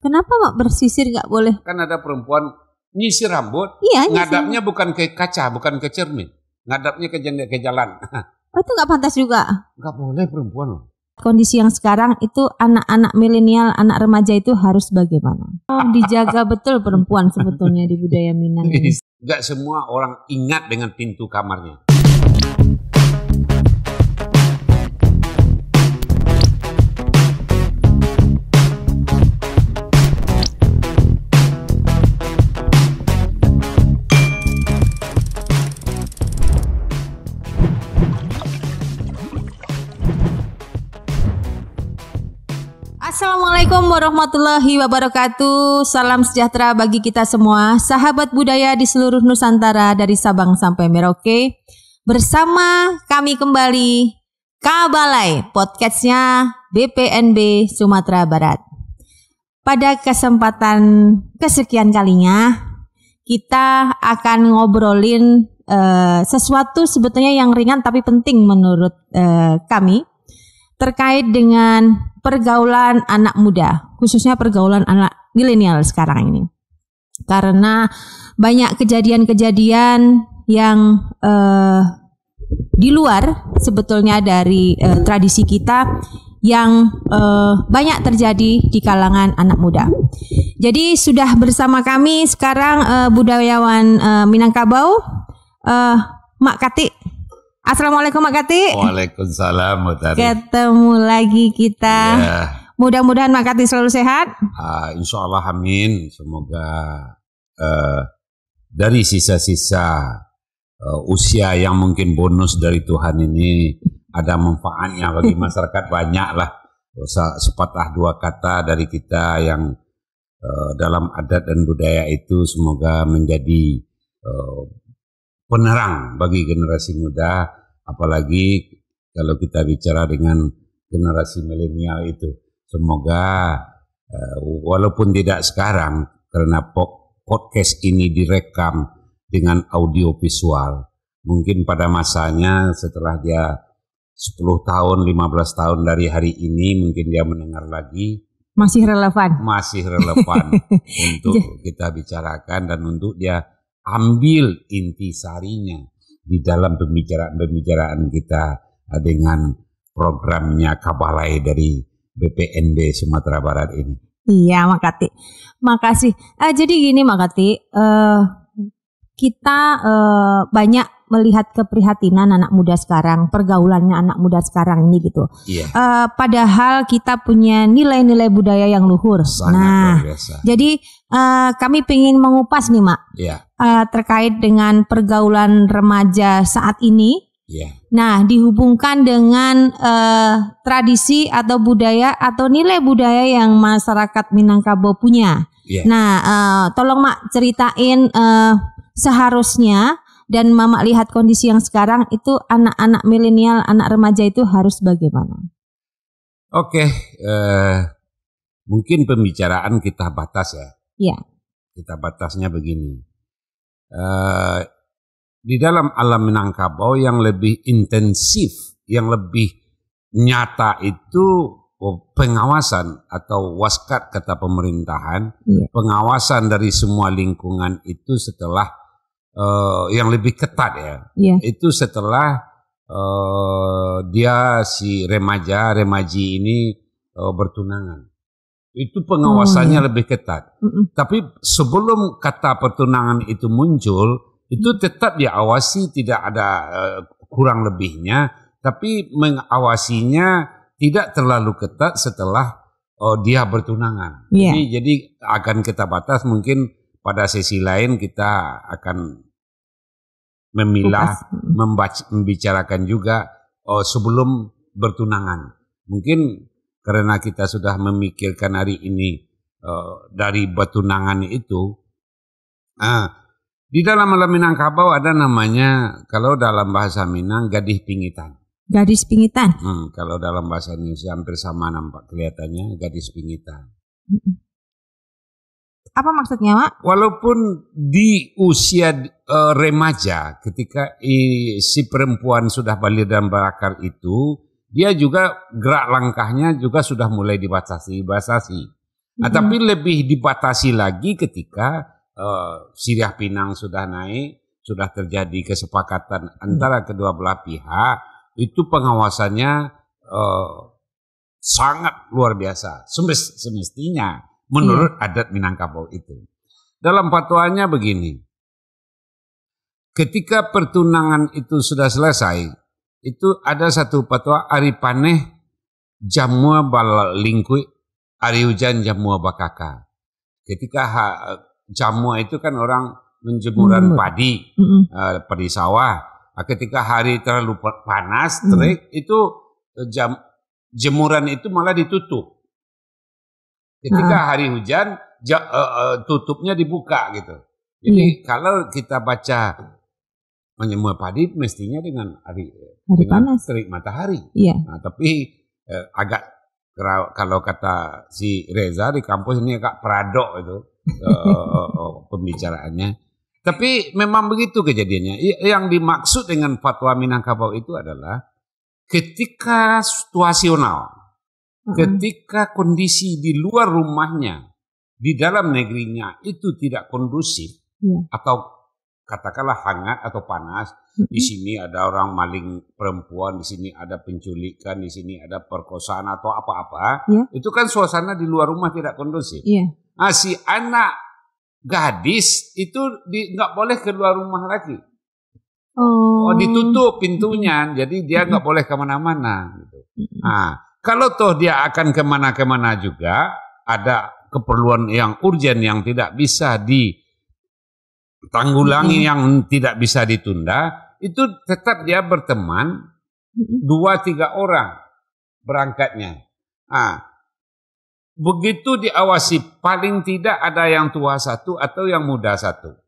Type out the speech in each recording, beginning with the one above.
Kenapa Mak bersisir nggak boleh? Kan ada perempuan nyisir rambut, Iya, ngadapnya bukan ke kaca, bukan ke cermin, ngadapnya ke jalan. Oh, itu nggak pantas juga. Nggak boleh perempuan loh. Kondisi yang sekarang itu anak-anak milenial, anak remaja itu harus bagaimana? Dijaga betul perempuan sebetulnya di budaya Minang ini. Nggak semua orang ingat dengan pintu kamarnya. Assalamualaikum warahmatullahi wabarakatuh. Salam sejahtera bagi kita semua, sahabat budaya di seluruh Nusantara dari Sabang sampai Merauke. Bersama kami kembali Kabalai, podcastnya BPNB Sumatera Barat. Pada kesempatan kesekian kalinya kita akan ngobrolin sesuatu sebetulnya yang ringan tapi penting menurut kami, terkait dengan pergaulan anak muda, khususnya pergaulan anak milenial sekarang ini. Karena banyak kejadian-kejadian yang di luar sebetulnya dari tradisi kita yang banyak terjadi di kalangan anak muda. Jadi sudah bersama kami sekarang budayawan Minangkabau, Mak Kati. Assalamualaikum Mak Kati. Waalaikumsalam. Ketemu lagi kita. Ya. Mudah-mudahan Mak Kati selalu sehat. Insya Allah amin. Semoga dari sisa-sisa usia yang mungkin bonus dari Tuhan ini ada manfaatnya bagi masyarakat. Banyak lah. Sepatah dua kata dari kita yang dalam adat dan budaya itu semoga menjadi penerang bagi generasi muda, apalagi kalau kita bicara dengan generasi milenial itu. Semoga walaupun tidak sekarang, karena podcast ini direkam dengan audio visual, mungkin pada masanya setelah dia 10 tahun, 15 tahun dari hari ini, mungkin dia mendengar lagi. Masih relevan. Masih relevan untuk kita bicarakan dan untuk dia ambil intisarinya di dalam pembicaraan kita dengan programnya Kabalai dari BPNB Sumatera Barat ini. Iya, Mak Kati. Makasih. Jadi gini Mak Kati, kita banyak melihat keprihatinan anak muda sekarang, pergaulannya anak muda sekarang ini gitu. Iya. Padahal kita punya nilai-nilai budaya yang luhur. Sangat luar biasa. Jadi kami ingin mengupas nih Mak, Iya. Terkait dengan pergaulan remaja saat ini. Iya. Nah, dihubungkan dengan tradisi atau budaya atau nilai budaya yang masyarakat Minangkabau punya. Iya. Nah, tolong Mak ceritain seharusnya dan Mama lihat kondisi yang sekarang itu anak-anak milenial, anak remaja itu harus bagaimana? Oke, mungkin pembicaraan kita batas ya. Iya. Kita batasnya begini. Di dalam alam Minangkabau yang lebih intensif, yang lebih nyata itu pengawasan atau waskat kata pemerintahan, pengawasan dari semua lingkungan itu setelah yang lebih ketat ya. Itu setelah dia si remaji ini bertunangan. Itu pengawasannya lebih ketat. Tapi sebelum kata pertunangan itu muncul, itu tetap diawasi, tidak ada kurang lebihnya, tapi mengawasinya tidak terlalu ketat setelah dia bertunangan. Jadi akan kita batas, mungkin pada sesi lain kita akan memilah, membicarakan juga sebelum bertunangan. Mungkin karena kita sudah memikirkan hari ini dari bertunangan itu, di dalam alam Minangkabau ada namanya, kalau dalam bahasa Minang, gadis pingitan. Gadis pingitan. Kalau dalam bahasa Indonesia hampir sama nampak kelihatannya, gadis pingitan. Apa maksudnya Mak? Walaupun di usia remaja, ketika si perempuan sudah balik dan berakar itu, dia juga gerak langkahnya juga sudah mulai dibatasi. Nah, tapi lebih dibatasi lagi ketika Siriah Pinang sudah naik, sudah terjadi kesepakatan antara kedua belah pihak, itu pengawasannya sangat luar biasa. Semestinya menurut adat Minangkabau itu. Dalam fatwanya begini, ketika pertunangan itu sudah selesai, itu ada satu fatwa ari paneh jamua bal lingkui, ari hujan jamua bakaka. Ketika jamua itu kan orang menjemuran padi, padi sawah. Ketika hari terlalu panas, terik, itu jemuran itu malah ditutup. Ketika hari hujan, tutupnya dibuka gitu. Jadi kalau kita baca menjemur padi, mestinya dengan hari dengan panas, terik matahari. Nah, tapi agak kalau kata si Reza di kampus ini agak peradok itu pembicaraannya. Tapi memang begitu kejadiannya. Yang dimaksud dengan fatwa Minangkabau itu adalah ketika situasional, ketika kondisi di luar rumahnya, di dalam negerinya itu tidak kondusif, atau katakanlah hangat atau panas, di sini ada orang maling perempuan, di sini ada penculikan, di sini ada perkosaan atau apa-apa, itu kan suasana di luar rumah tidak kondusif. Nah, si anak gadis itu nggak boleh keluar rumah lagi. Ditutup pintunya, jadi dia nggak boleh kemana-mana. Gitu. Nah, kalau toh dia akan kemana-kemana juga, ada keperluan yang urgen yang tidak bisa ditanggulangi, yang tidak bisa ditunda, itu tetap dia berteman 2-3 orang berangkatnya. Nah, begitu diawasi, paling tidak ada yang tua satu atau yang muda satu.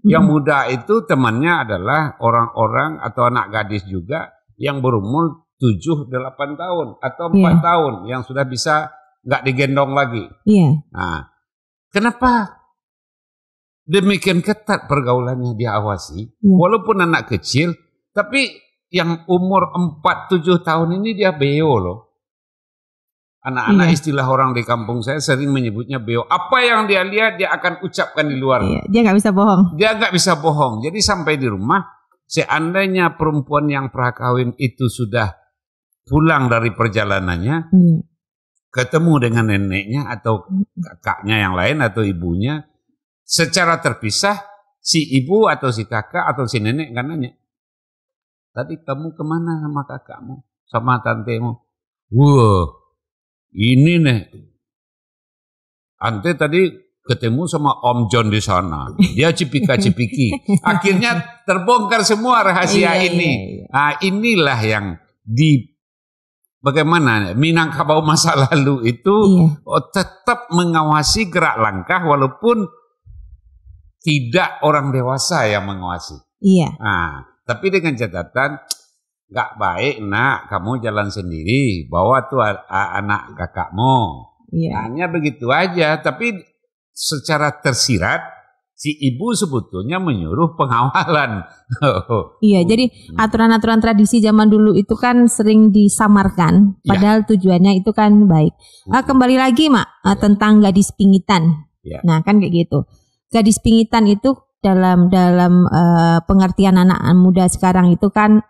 Yang muda itu temannya adalah orang-orang atau anak gadis juga yang berumur 7-8 tahun atau 4 tahun yang sudah bisa nggak digendong lagi. Nah, kenapa demikian ketat pergaulannya diawasi? Walaupun anak kecil, tapi yang umur 4-7 tahun ini dia beo loh. Anak-anak istilah orang di kampung saya sering menyebutnya beo. Apa yang dia lihat dia akan ucapkan di luar. Dia nggak bisa bohong. Dia nggak bisa bohong. Jadi sampai di rumah, seandainya perempuan yang prakawin itu sudah pulang dari perjalanannya, ketemu dengan neneknya atau kakaknya yang lain atau ibunya, secara terpisah si ibu atau si kakak atau si nenek kan nanya, tadi kamu kemana sama kakakmu, sama tantemu? Wah, ini nih, ante tadi ketemu sama Om John di sana. Dia cipika-cipiki. Akhirnya terbongkar semua rahasia ini. Nah, inilah yang bagaimana Minangkabau masa lalu itu tetap mengawasi gerak langkah walaupun tidak orang dewasa yang mengawasi. Nah, tapi dengan catatan, nggak baik nak kamu jalan sendiri, bawa tuh anak kakakmu. Hanya begitu aja, tapi secara tersirat si ibu sebetulnya menyuruh pengawalan. Jadi aturan-aturan tradisi zaman dulu itu kan sering disamarkan, padahal tujuannya itu kan baik. Kembali lagi Mak, tentang gadis pingitan. Nah kan kayak gitu. Gadis pingitan itu dalam pengertian anak muda sekarang itu kan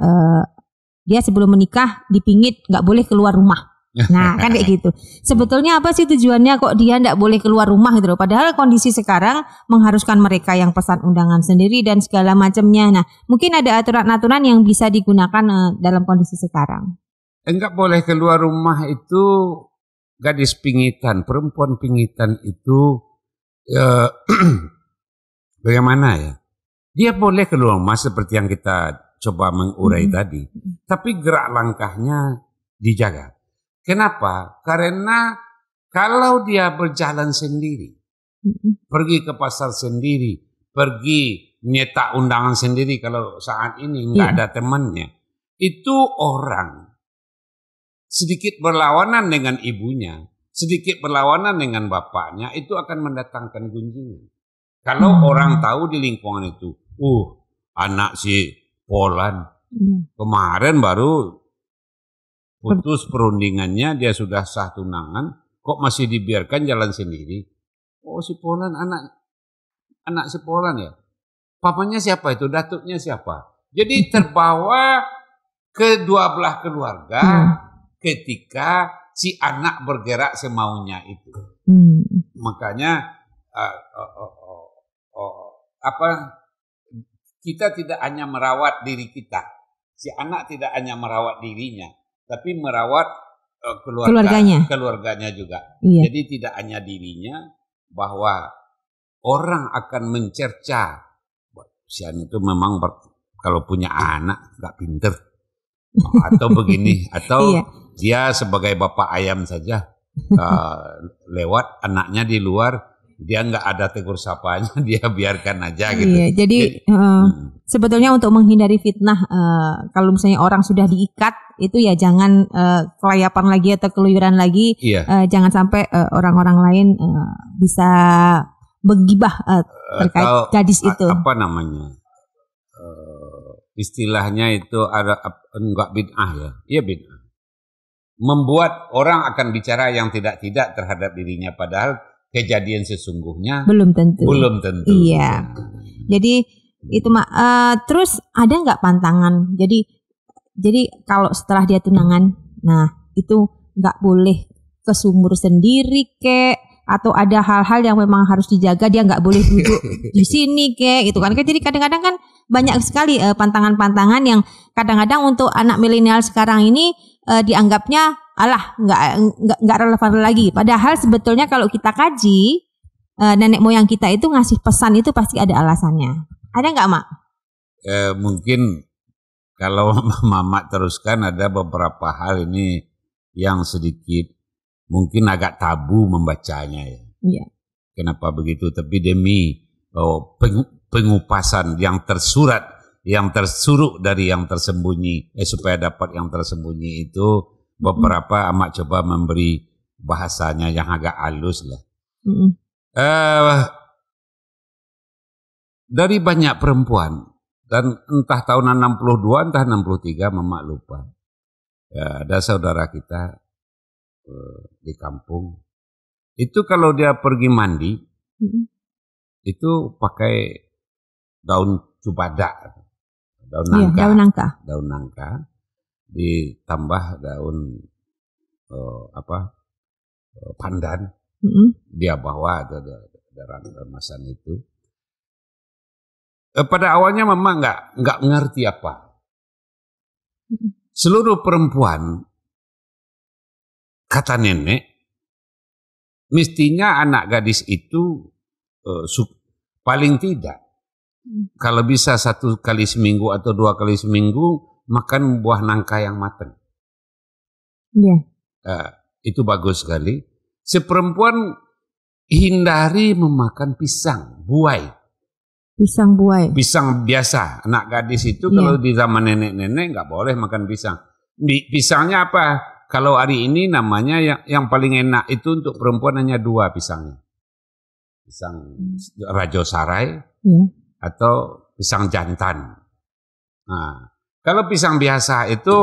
dia sebelum menikah dipingit, nggak boleh keluar rumah. Nah kan kayak gitu. Sebetulnya apa sih tujuannya kok dia nggak boleh keluar rumah gitu loh. Padahal kondisi sekarang mengharuskan mereka yang pesan undangan sendiri dan segala macamnya. Nah mungkin ada aturan-aturan yang bisa digunakan dalam kondisi sekarang. Nggak boleh keluar rumah itu gadis pingitan, perempuan pingitan itu bagaimana ya? Dia boleh keluar rumah seperti yang kita coba mengurai tadi, tapi gerak langkahnya dijaga. Kenapa? Karena kalau dia berjalan sendiri, pergi ke pasar sendiri, pergi nyetak undangan sendiri, kalau saat ini nggak ada temannya, itu orang sedikit berlawanan dengan ibunya, sedikit berlawanan dengan bapaknya, itu akan mendatangkan gunjingan. Kalau orang tahu di lingkungan itu, anak si Polan kemarin baru putus perundingannya, dia sudah sah tunangan, kok masih dibiarkan jalan sendiri? Oh, si Polan anak si Polan ya. Papanya siapa itu? Datuknya siapa? Jadi terbawa kedua belah keluarga ketika si anak bergerak semaunya itu. Makanya kita tidak hanya merawat diri kita. Si anak tidak hanya merawat dirinya, tapi merawat keluarganya juga. Iya. Jadi tidak hanya dirinya, bahwa orang akan mencerca. Si anak itu memang kalau punya anak nggak pinter atau begini, atau dia sebagai bapak ayam saja lewat anaknya di luar, dia nggak ada tegur sapanya, dia biarkan aja gitu. Iya, jadi sebetulnya untuk menghindari fitnah, kalau misalnya orang sudah diikat, itu ya jangan kelayapan lagi atau keluyuran lagi. Jangan sampai orang-orang lain bisa menggibah terkait gadis itu. Apa namanya? Istilahnya itu ada enggak bid'ah ya? Iya bid'ah. Membuat orang akan bicara yang tidak-tidak terhadap dirinya, padahal kejadian sesungguhnya belum tentu. Iya. Jadi itu terus ada nggak pantangan? Jadi kalau setelah dia tunangan, nah itu nggak boleh ke sumur sendiri atau ada hal-hal yang memang harus dijaga, dia nggak boleh duduk di sini gitu kan. Jadi kadang-kadang kan banyak sekali pantangan-pantangan yang kadang-kadang untuk anak milenial sekarang ini dianggapnya nggak relevan lagi. Padahal sebetulnya kalau kita kaji, nenek moyang kita itu ngasih pesan itu pasti ada alasannya. Ada nggak, Mak? Mungkin kalau Mama teruskan, ada beberapa hal ini yang sedikit mungkin agak tabu membacanya ya. Iya. Kenapa begitu? Tapi demi pengupasan yang tersurat, yang tersuruh dari yang tersembunyi, supaya dapat yang tersembunyi itu, beberapa Amak coba memberi bahasanya yang agak halus lah. Dari banyak perempuan, dan entah tahun 62, entah 63, Mamak lupa. Ya, ada saudara kita di kampung. Itu kalau dia pergi mandi, itu pakai daun cubada, daun nangka, ditambah daun pandan, dia bawa ada remasan itu. Pada awalnya Mama nggak ngerti apa. Seluruh perempuan, kata nenek, mestinya anak gadis itu paling tidak, kalau bisa 1 kali seminggu atau 2 kali seminggu makan buah nangka yang matang. Itu bagus sekali. Seperempuan hindari memakan pisang, buai. Pisang biasa. Anak gadis itu kalau di zaman nenek-nenek nggak boleh makan pisang. Pisangnya apa? Kalau hari ini namanya yang paling enak itu untuk perempuan hanya 2 pisangnya. Pisang Rajo Sarai atau pisang jantan. Nah, kalau pisang biasa itu,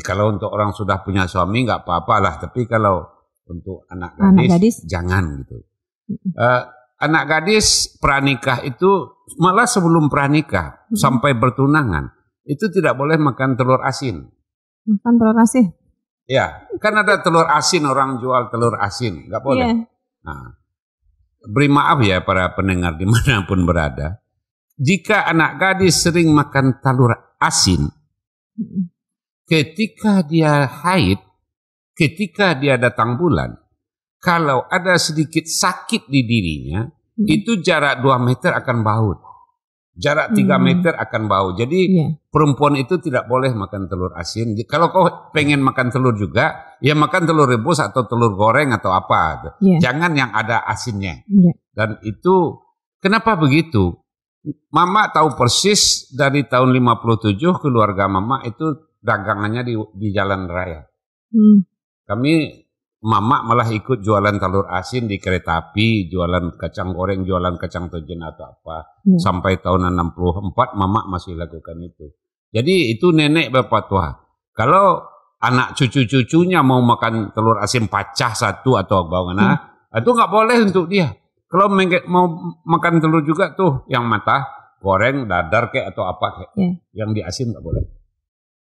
kalau untuk orang sudah punya suami nggak apa-apa lah. Tapi kalau untuk anak gadis jangan gitu. Anak gadis pranikah itu, malah sebelum pranikah sampai bertunangan, itu tidak boleh makan telur asin. Makan telur asin? Ya, kan ada telur asin, orang jual telur asin, nggak boleh. Nah, beri maaf ya para pendengar dimanapun berada, jika anak gadis sering makan telur asin, ketika dia haid, ketika dia datang bulan, kalau ada sedikit sakit di dirinya, itu jarak 2 meter akan baut. Jarak 3 meter akan bau. Jadi perempuan itu tidak boleh makan telur asin. Kalau kau pengen makan telur juga, ya makan telur rebus atau telur goreng atau apa. Jangan yang ada asinnya. Dan itu, kenapa begitu? Mama tahu persis dari tahun 57 keluarga Mama itu dagangannya di jalan raya. Mama malah ikut jualan telur asin di kereta api, jualan kacang goreng, jualan kacang tojen atau apa. Sampai tahun 64 Mama masih lakukan itu. Jadi itu nenek berfatwa. Kalau anak cucu-cucunya mau makan telur asin pacah satu atau bagaimana, itu nggak boleh untuk dia. Kalau mau makan telur juga tuh yang mata, goreng, dadar kayak atau apa kayak, yang di asin nggak boleh.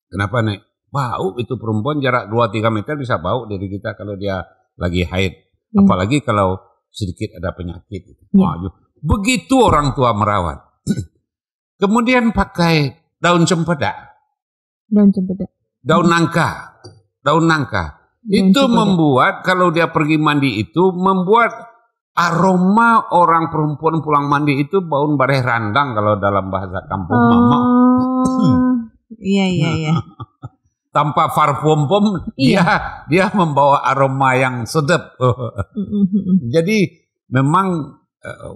Kenapa nih? Bau itu perempuan jarak 2-3 meter bisa bau dari kita kalau dia lagi haid. Apalagi kalau sedikit ada penyakit. Begitu orang tua merawat. Kemudian pakai daun cempedak. Daun nangka. Itu membuat kalau dia pergi mandi itu membuat aroma orang perempuan pulang mandi itu bau bareh randang kalau dalam bahasa kampung mama. Iya. Tanpa parfum dia membawa aroma yang sedap. Jadi memang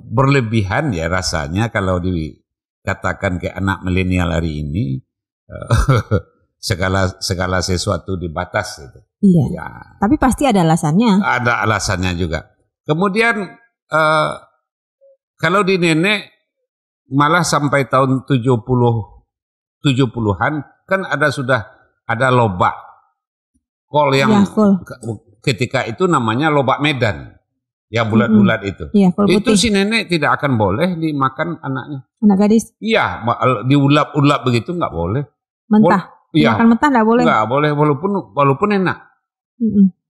berlebihan ya rasanya kalau dikatakan ke anak milenial hari ini. segala sesuatu dibatas gitu. Iya. Ya. Tapi pasti ada alasannya. Ada alasannya juga. Kemudian kalau di nenek malah sampai tahun 70-an kan ada lobak kol yang ketika itu namanya lobak Medan. Yang bulat-bulat itu. Iya, itu si nenek tidak akan boleh dimakan anaknya. Anak gadis? Iya, diulap-ulap begitu nggak boleh. Mentah? Iya. Makan mentah nggak boleh? Nggak boleh, walaupun enak.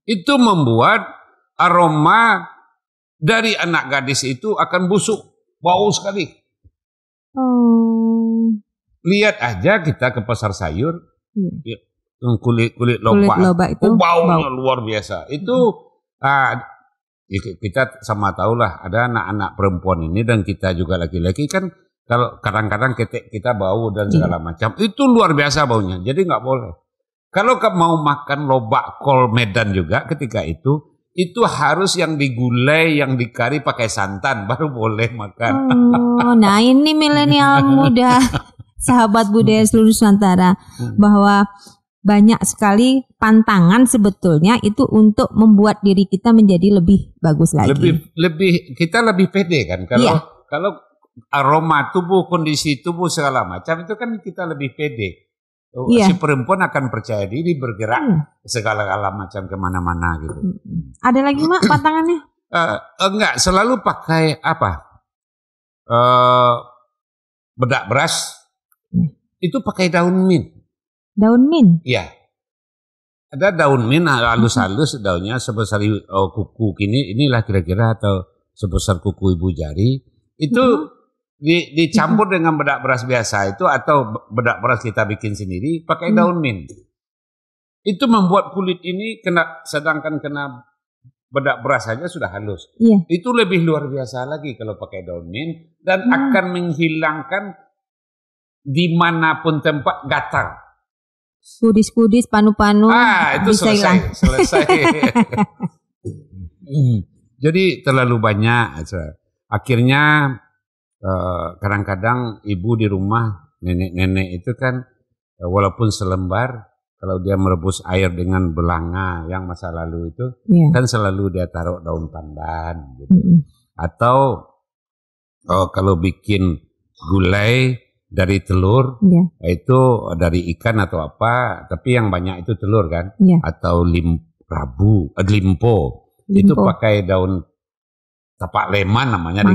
Itu membuat aroma dari anak gadis itu akan busuk, bau sekali. Lihat aja kita ke pasar sayur, kulit lobak itu baunya luar biasa. Itu kita sama tahulah ada anak-anak perempuan ini dan kita juga laki-laki kan. Kalau kadang-kadang kita bau dan segala macam, itu luar biasa baunya. Jadi nggak boleh. Kalau mau makan lobak kol Medan juga ketika itu harus yang digulai, yang dikari pakai santan, baru boleh makan. Nah ini milenial muda, sahabat budaya seluruh Nusantara, bahwa banyak sekali pantangan sebetulnya itu untuk membuat diri kita menjadi lebih bagus lagi. Kita lebih pede kan kalau aroma tubuh, kondisi tubuh segala macam itu kan kita lebih pede. Si perempuan akan percaya diri bergerak segala macam kemana-mana gitu. Ada lagi Mak pantangannya? Enggak, selalu pakai apa? Bedak beras. Itu pakai daun mint. Daun mint? Iya. Ada daun mint halus-halus daunnya sebesar kuku inilah kira-kira atau sebesar kuku ibu jari. Itu dicampur dengan bedak beras biasa itu atau bedak beras kita bikin sendiri pakai daun mint. Itu membuat kulit ini sedangkan kena bedak beras saja sudah halus. Itu lebih luar biasa lagi kalau pakai daun mint dan akan menghilangkan dimanapun tempat gatal. Kudis-kudis, panu-panu. Itu selesai. Jadi terlalu banyak. Akhirnya kadang-kadang ibu di rumah, nenek-nenek itu kan walaupun selembar, kalau dia merebus air dengan belanga yang masa lalu itu, kan selalu dia taruh daun pandan gitu. Atau kalau bikin gulai dari telur, itu dari ikan atau apa, tapi yang banyak itu telur kan, atau limpo, itu pakai daun tapak leman namanya.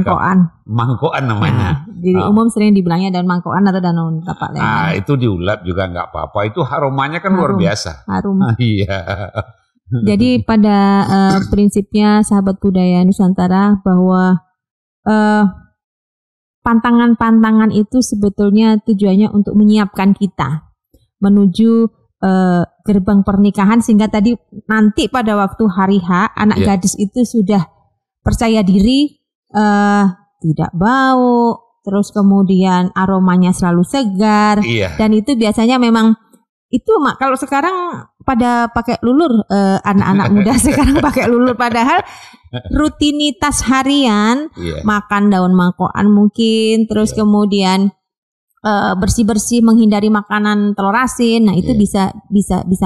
Mangkoan namanya. Di umum sering dibilangnya daun mangkoan atau daun tapak leman. Itu diulap juga nggak apa-apa. Itu aromanya kan luar biasa. Harum. Iya. Jadi pada prinsipnya sahabat budaya Nusantara bahwa pantangan-pantangan itu sebetulnya tujuannya untuk menyiapkan kita menuju gerbang pernikahan sehingga tadi nanti pada waktu hari H anak gadis itu sudah percaya diri, tidak bau, terus kemudian aromanya selalu segar, dan itu biasanya memang itu Mak. Kalau sekarang pada pakai lulur, anak-anak muda sekarang pakai lulur, padahal rutinitas harian makan daun mangkokan mungkin, terus kemudian bersih-bersih menghindari makanan telur asin. Nah itu bisa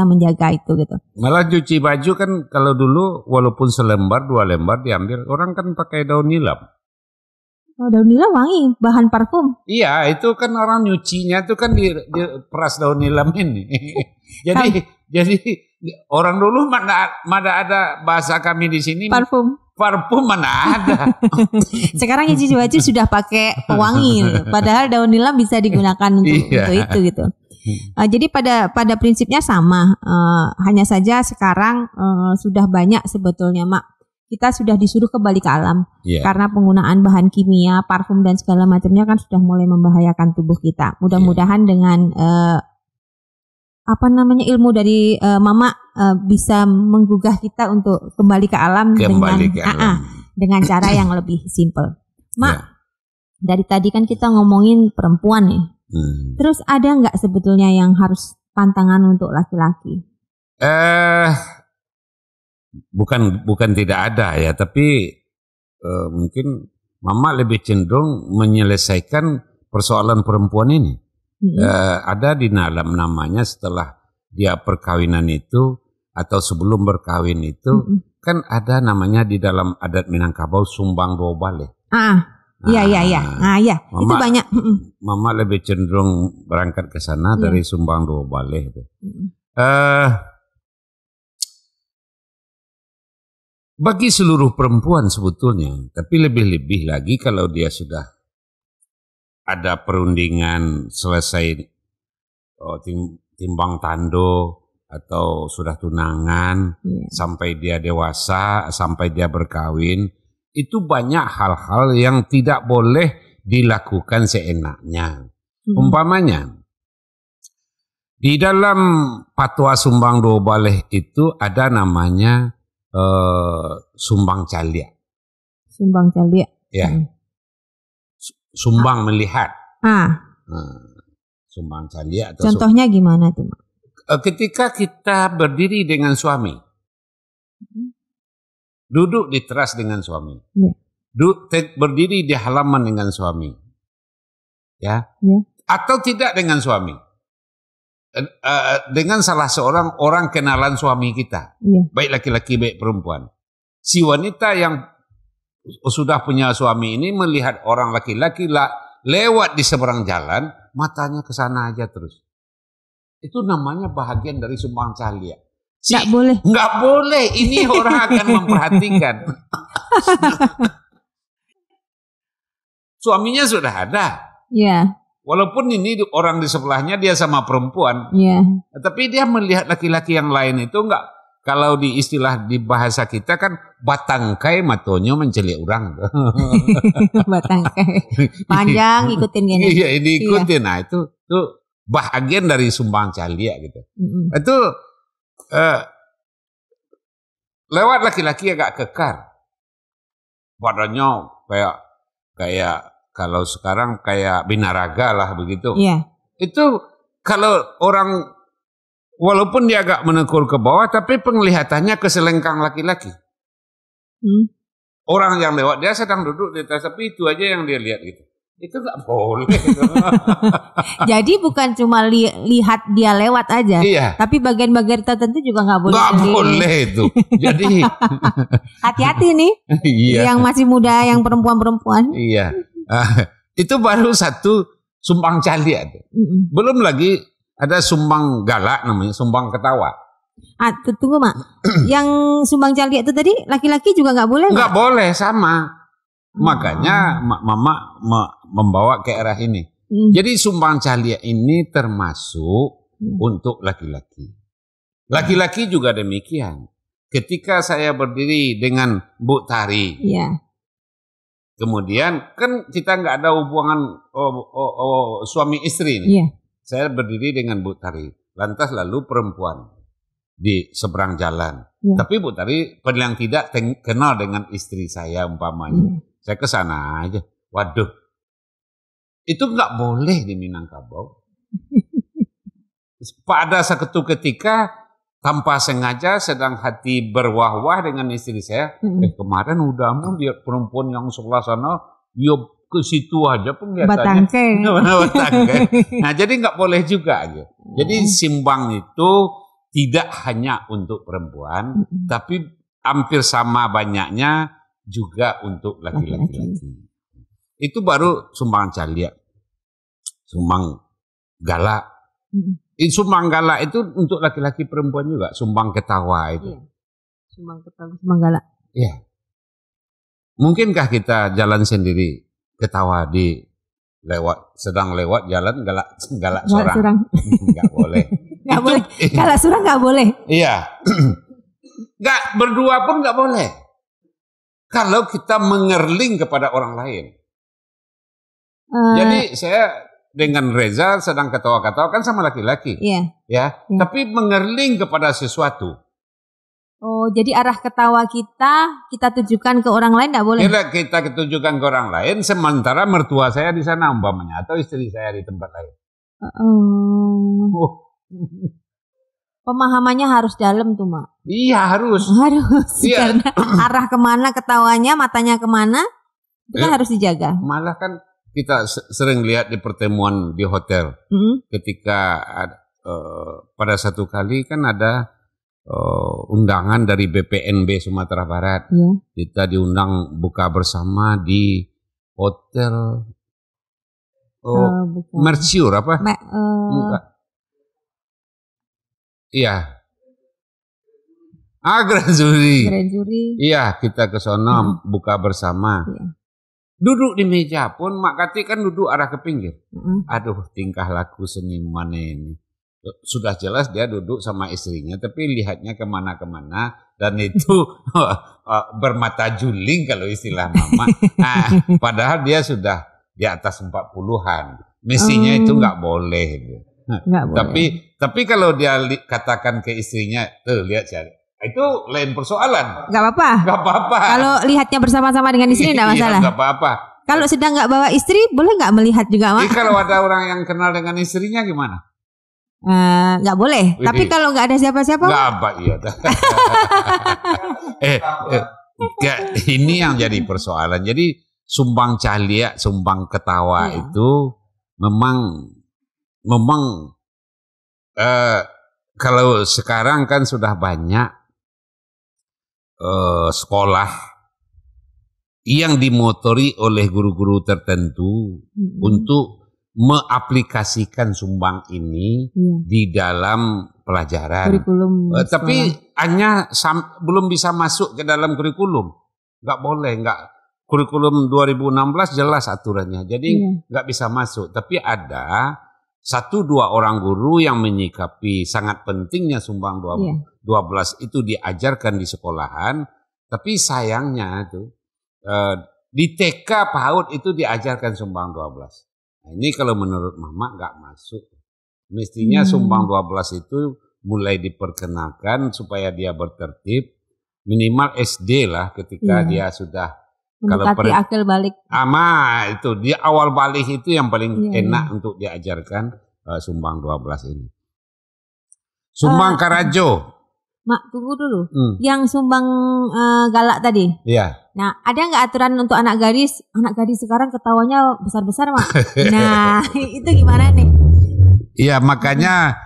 menjaga itu gitu. Malah cuci baju kan kalau dulu walaupun selembar 2 lembar diambil, orang kan pakai daun nilam. Daun nilam wangi, bahan parfum. Iya, itu kan orang nyucinya itu kan di peras daun nilam ini. Jadi Jadi orang dulu mana ada bahasa kami di sini. Parfum mana ada. Sekarang ya Cici Baju sudah pakai pewangi, padahal daun nilam bisa digunakan untuk itu gitu. Jadi pada prinsipnya sama, hanya saja sekarang sudah banyak sebetulnya Mak. Kita sudah disuruh kembali ke alam karena penggunaan bahan kimia, parfum dan segala macamnya kan sudah mulai membahayakan tubuh kita. Mudah-mudahan dengan ilmu dari Mama bisa menggugah kita untuk kembali ke alam dengan cara yang lebih simpel. Mak, dari tadi kan kita ngomongin perempuan ya. Terus ada nggak sebetulnya yang harus pantangan untuk laki-laki? Bukan tidak ada ya, tapi mungkin Mama lebih cenderung menyelesaikan persoalan perempuan ini. Ada di dalam namanya setelah dia perkawinan itu atau sebelum berkawin itu kan ada namanya di dalam adat Minangkabau sumbang dua baleh. Iya. Mama, itu banyak. Mama lebih cenderung berangkat ke sana dari sumbang dua baleh itu. Bagi seluruh perempuan sebetulnya, tapi lebih-lebih lagi kalau dia sudah ada perundingan selesai timbang tando atau sudah tunangan sampai dia dewasa, sampai dia berkawin, itu banyak hal-hal yang tidak boleh dilakukan seenaknya. Umpamanya di dalam fatwa sumbang dua baleh itu ada namanya sumbang calia. Sumbang calia. Ya. Sumbang melihat. Sumbang calia atau contohnya gimana tuh? Ketika kita berdiri dengan suami, duduk di teras dengan suami, berdiri di halaman dengan suami, atau tidak dengan suami, dengan salah seorang orang kenalan suami kita, baik laki-laki baik perempuan. Si wanita yang sudah punya suami ini melihat orang laki-laki lewat di seberang jalan, matanya ke sana aja terus. Itu namanya bahagian dari sumbang calia. Nggak boleh. Nggak boleh. Ini orang akan memperhatikan. Suaminya sudah ada. Walaupun ini orang di sebelahnya dia sama perempuan. Tapi dia melihat laki-laki yang lain itu enggak. Kalau di istilah di bahasa kita kan batangkai matonyo mencelik orang. Batangkai. Panjang ikutin gini. Iya, ini ikutin. Nah, itu bahagian dari sumbang calia gitu. Itu lewat laki-laki agak kekar. Badannya kayak kalau sekarang kayak binaraga lah begitu. Itu kalau orang walaupun dia agak menekul ke bawah, tapi penglihatannya ke selengkang laki-laki. Orang yang lewat dia sedang duduk di atas, tapi itu aja yang dia lihat gitu. Itu nggak boleh. Jadi bukan cuma lihat dia lewat aja, tapi bagian-bagian tertentu juga nggak boleh. Nggak boleh itu. Jadi hati-hati nih, yang masih muda, yang perempuan-perempuan. Itu baru satu sumbang calia. Belum lagi ada sumbang galak namanya, sumbang ketawa. Tunggu Mak, yang sumbang calia itu tadi laki-laki juga nggak boleh? Nggak boleh, sama. Makanya Mama membawa ke arah ini. Jadi sumbang calia ini termasuk untuk laki-laki. Laki-laki juga demikian. Ketika saya berdiri dengan Bu Tari, kemudian kan kita nggak ada hubungan suami istri nih. Saya berdiri dengan Bu Tari, lantas lalu perempuan di seberang jalan. Tapi Bu Tari paling tidak kenal dengan istri saya umpamanya. Saya ke sana aja. Waduh, itu nggak boleh di Minangkabau. Pada satu ketika tanpa sengaja sedang hati berwah-wah dengan istri saya. Kemarin udah mau lihat perempuan yang sebelah sana, dia ke situ aja penglihatannya. Batangkai. Nah jadi nggak boleh juga aja. Jadi simbang itu tidak hanya untuk perempuan, tapi hampir sama banyaknya juga untuk laki-laki. Itu baru sumbang calia, sumbang galak. Sumbang galak itu untuk laki-laki perempuan juga, sumbang ketawa itu. Iya. Sumbang ketawa, sumbang galak. Iya. Mungkinkah kita jalan sendiri ketawa sedang lewat jalan galak sorang? Enggak boleh. Enggak boleh. Galak sorang enggak boleh. Iya. Enggak, berdua pun enggak boleh. Kalau kita mengerling kepada orang lain. Jadi saya dengan Reza sedang ketawa-ketawa kan sama laki-laki. Iya. Ya, tapi mengerling kepada sesuatu. Oh, jadi arah ketawa kita tujukan ke orang lain enggak boleh? Kita tujukan ke orang lain, sementara mertua saya di sana umpamanya atau istri saya di tempat lain. Pemahamannya harus dalam tuh, Mak. Iya, harus. Iya. Karena arah kemana ketawanya, matanya kemana, itu kan harus dijaga. Malah kan kita sering lihat di pertemuan di hotel, ketika pada satu kali kan ada undangan dari BPNB Sumatera Barat. Kita diundang buka bersama di hotel Mercure apa? Iya. Grand Jury. Iya, kita ke sana buka bersama. Iya. Duduk di meja pun Mak Kati kan duduk arah ke pinggir. Aduh, tingkah laku seniman ini. Sudah jelas dia duduk sama istrinya, tapi lihatnya kemana-kemana. Dan itu bermata juling kalau istilah Mama. Nah, padahal dia sudah di atas 40-an. Mestinya itu nggak boleh. Tapi kalau dia katakan ke istrinya, tuh lihat saya. Itu lain persoalan. Gak apa-apa. Kalau lihatnya bersama-sama dengan istri tidak masalah. Gak apa-apa. Kalau sedang nggak bawa istri, boleh nggak melihat juga, Mak? Kalau ada orang yang kenal dengan istrinya gimana? Nggak boleh. Tapi kalau nggak ada siapa-siapa? Nggak apa, iya. Ini yang jadi persoalan. Jadi sumbang cahlia, sumbang ketawa itu memang kalau sekarang kan sudah banyak sekolah yang dimotori oleh guru-guru tertentu untuk mengaplikasikan sumbang ini di dalam pelajaran. Tapi hanya belum bisa masuk ke dalam kurikulum. Nggak boleh, nggak. Kurikulum 2016 jelas aturannya, jadi nggak bisa masuk. Tapi ada 1-2 orang guru yang menyikapi sangat pentingnya sumbang 12 itu diajarkan di sekolahan, tapi sayangnya itu di TK PAUD itu diajarkan sumbang 12. Nah, ini kalau menurut Mama nggak masuk. Mestinya sumbang 12 itu mulai diperkenalkan supaya dia bertertib, minimal SD lah ketika dia sudah mendekati akil balik. Itu di awal balik itu yang paling enak untuk diajarkan sumbang 12 ini. Sumbang Karajo. Mak, tunggu dulu. Yang sumbang galak tadi. Iya. Nah, ada nggak aturan untuk anak gadis? Anak gadis sekarang ketawanya besar-besar, Mak. Nah, itu gimana nih? Iya, makanya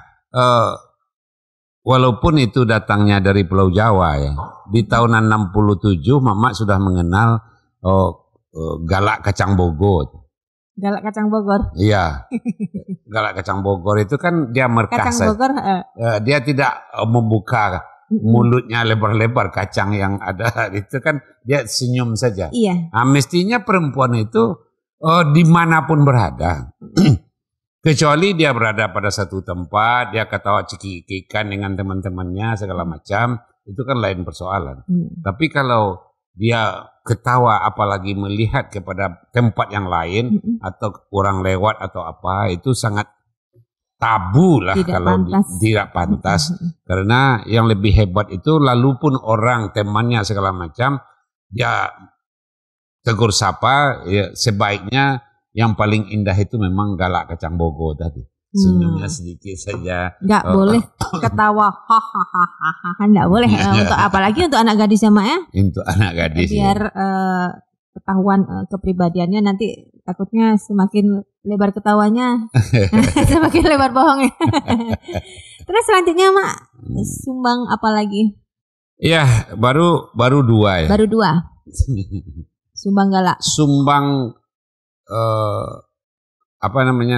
walaupun itu datangnya dari Pulau Jawa ya. Di tahun 67 Mama sudah mengenal galak kacang Bogor. Galak kacang Bogor. Iya. Galak kacang Bogor itu kan dia merkas. Kacang Bogor. Dia tidak membuka mulutnya lebar-lebar kacang yang ada. Itu kan dia senyum saja. Iya. Nah, mestinya perempuan itu dimanapun berada. Kecuali dia berada pada satu tempat, dia ketawa cekik-cekikan dengan teman-temannya segala macam. Itu kan lain persoalan. Tapi kalau dia ketawa apalagi melihat kepada tempat yang lain atau orang lewat atau apa, itu sangat tabu lah, tidak pantas. Karena yang lebih hebat itu lalu pun orang temannya segala macam dia tegur sapa, ya, sebaiknya yang paling indah itu memang galak kacang Bogor tadi. Senyumnya sedikit saja. Nggak boleh ketawa hahaha, nggak boleh. Untuk apalagi untuk anak gadis ya, Mak ya. Untuk anak gadis. Biar ketahuan kepribadiannya, nanti takutnya semakin lebar ketawanya, semakin lebar bohongnya. Terus selanjutnya, Mak, sumbang apa lagi? Iya, baru 2 ya. Baru 2. Sumbang galak. Sumbang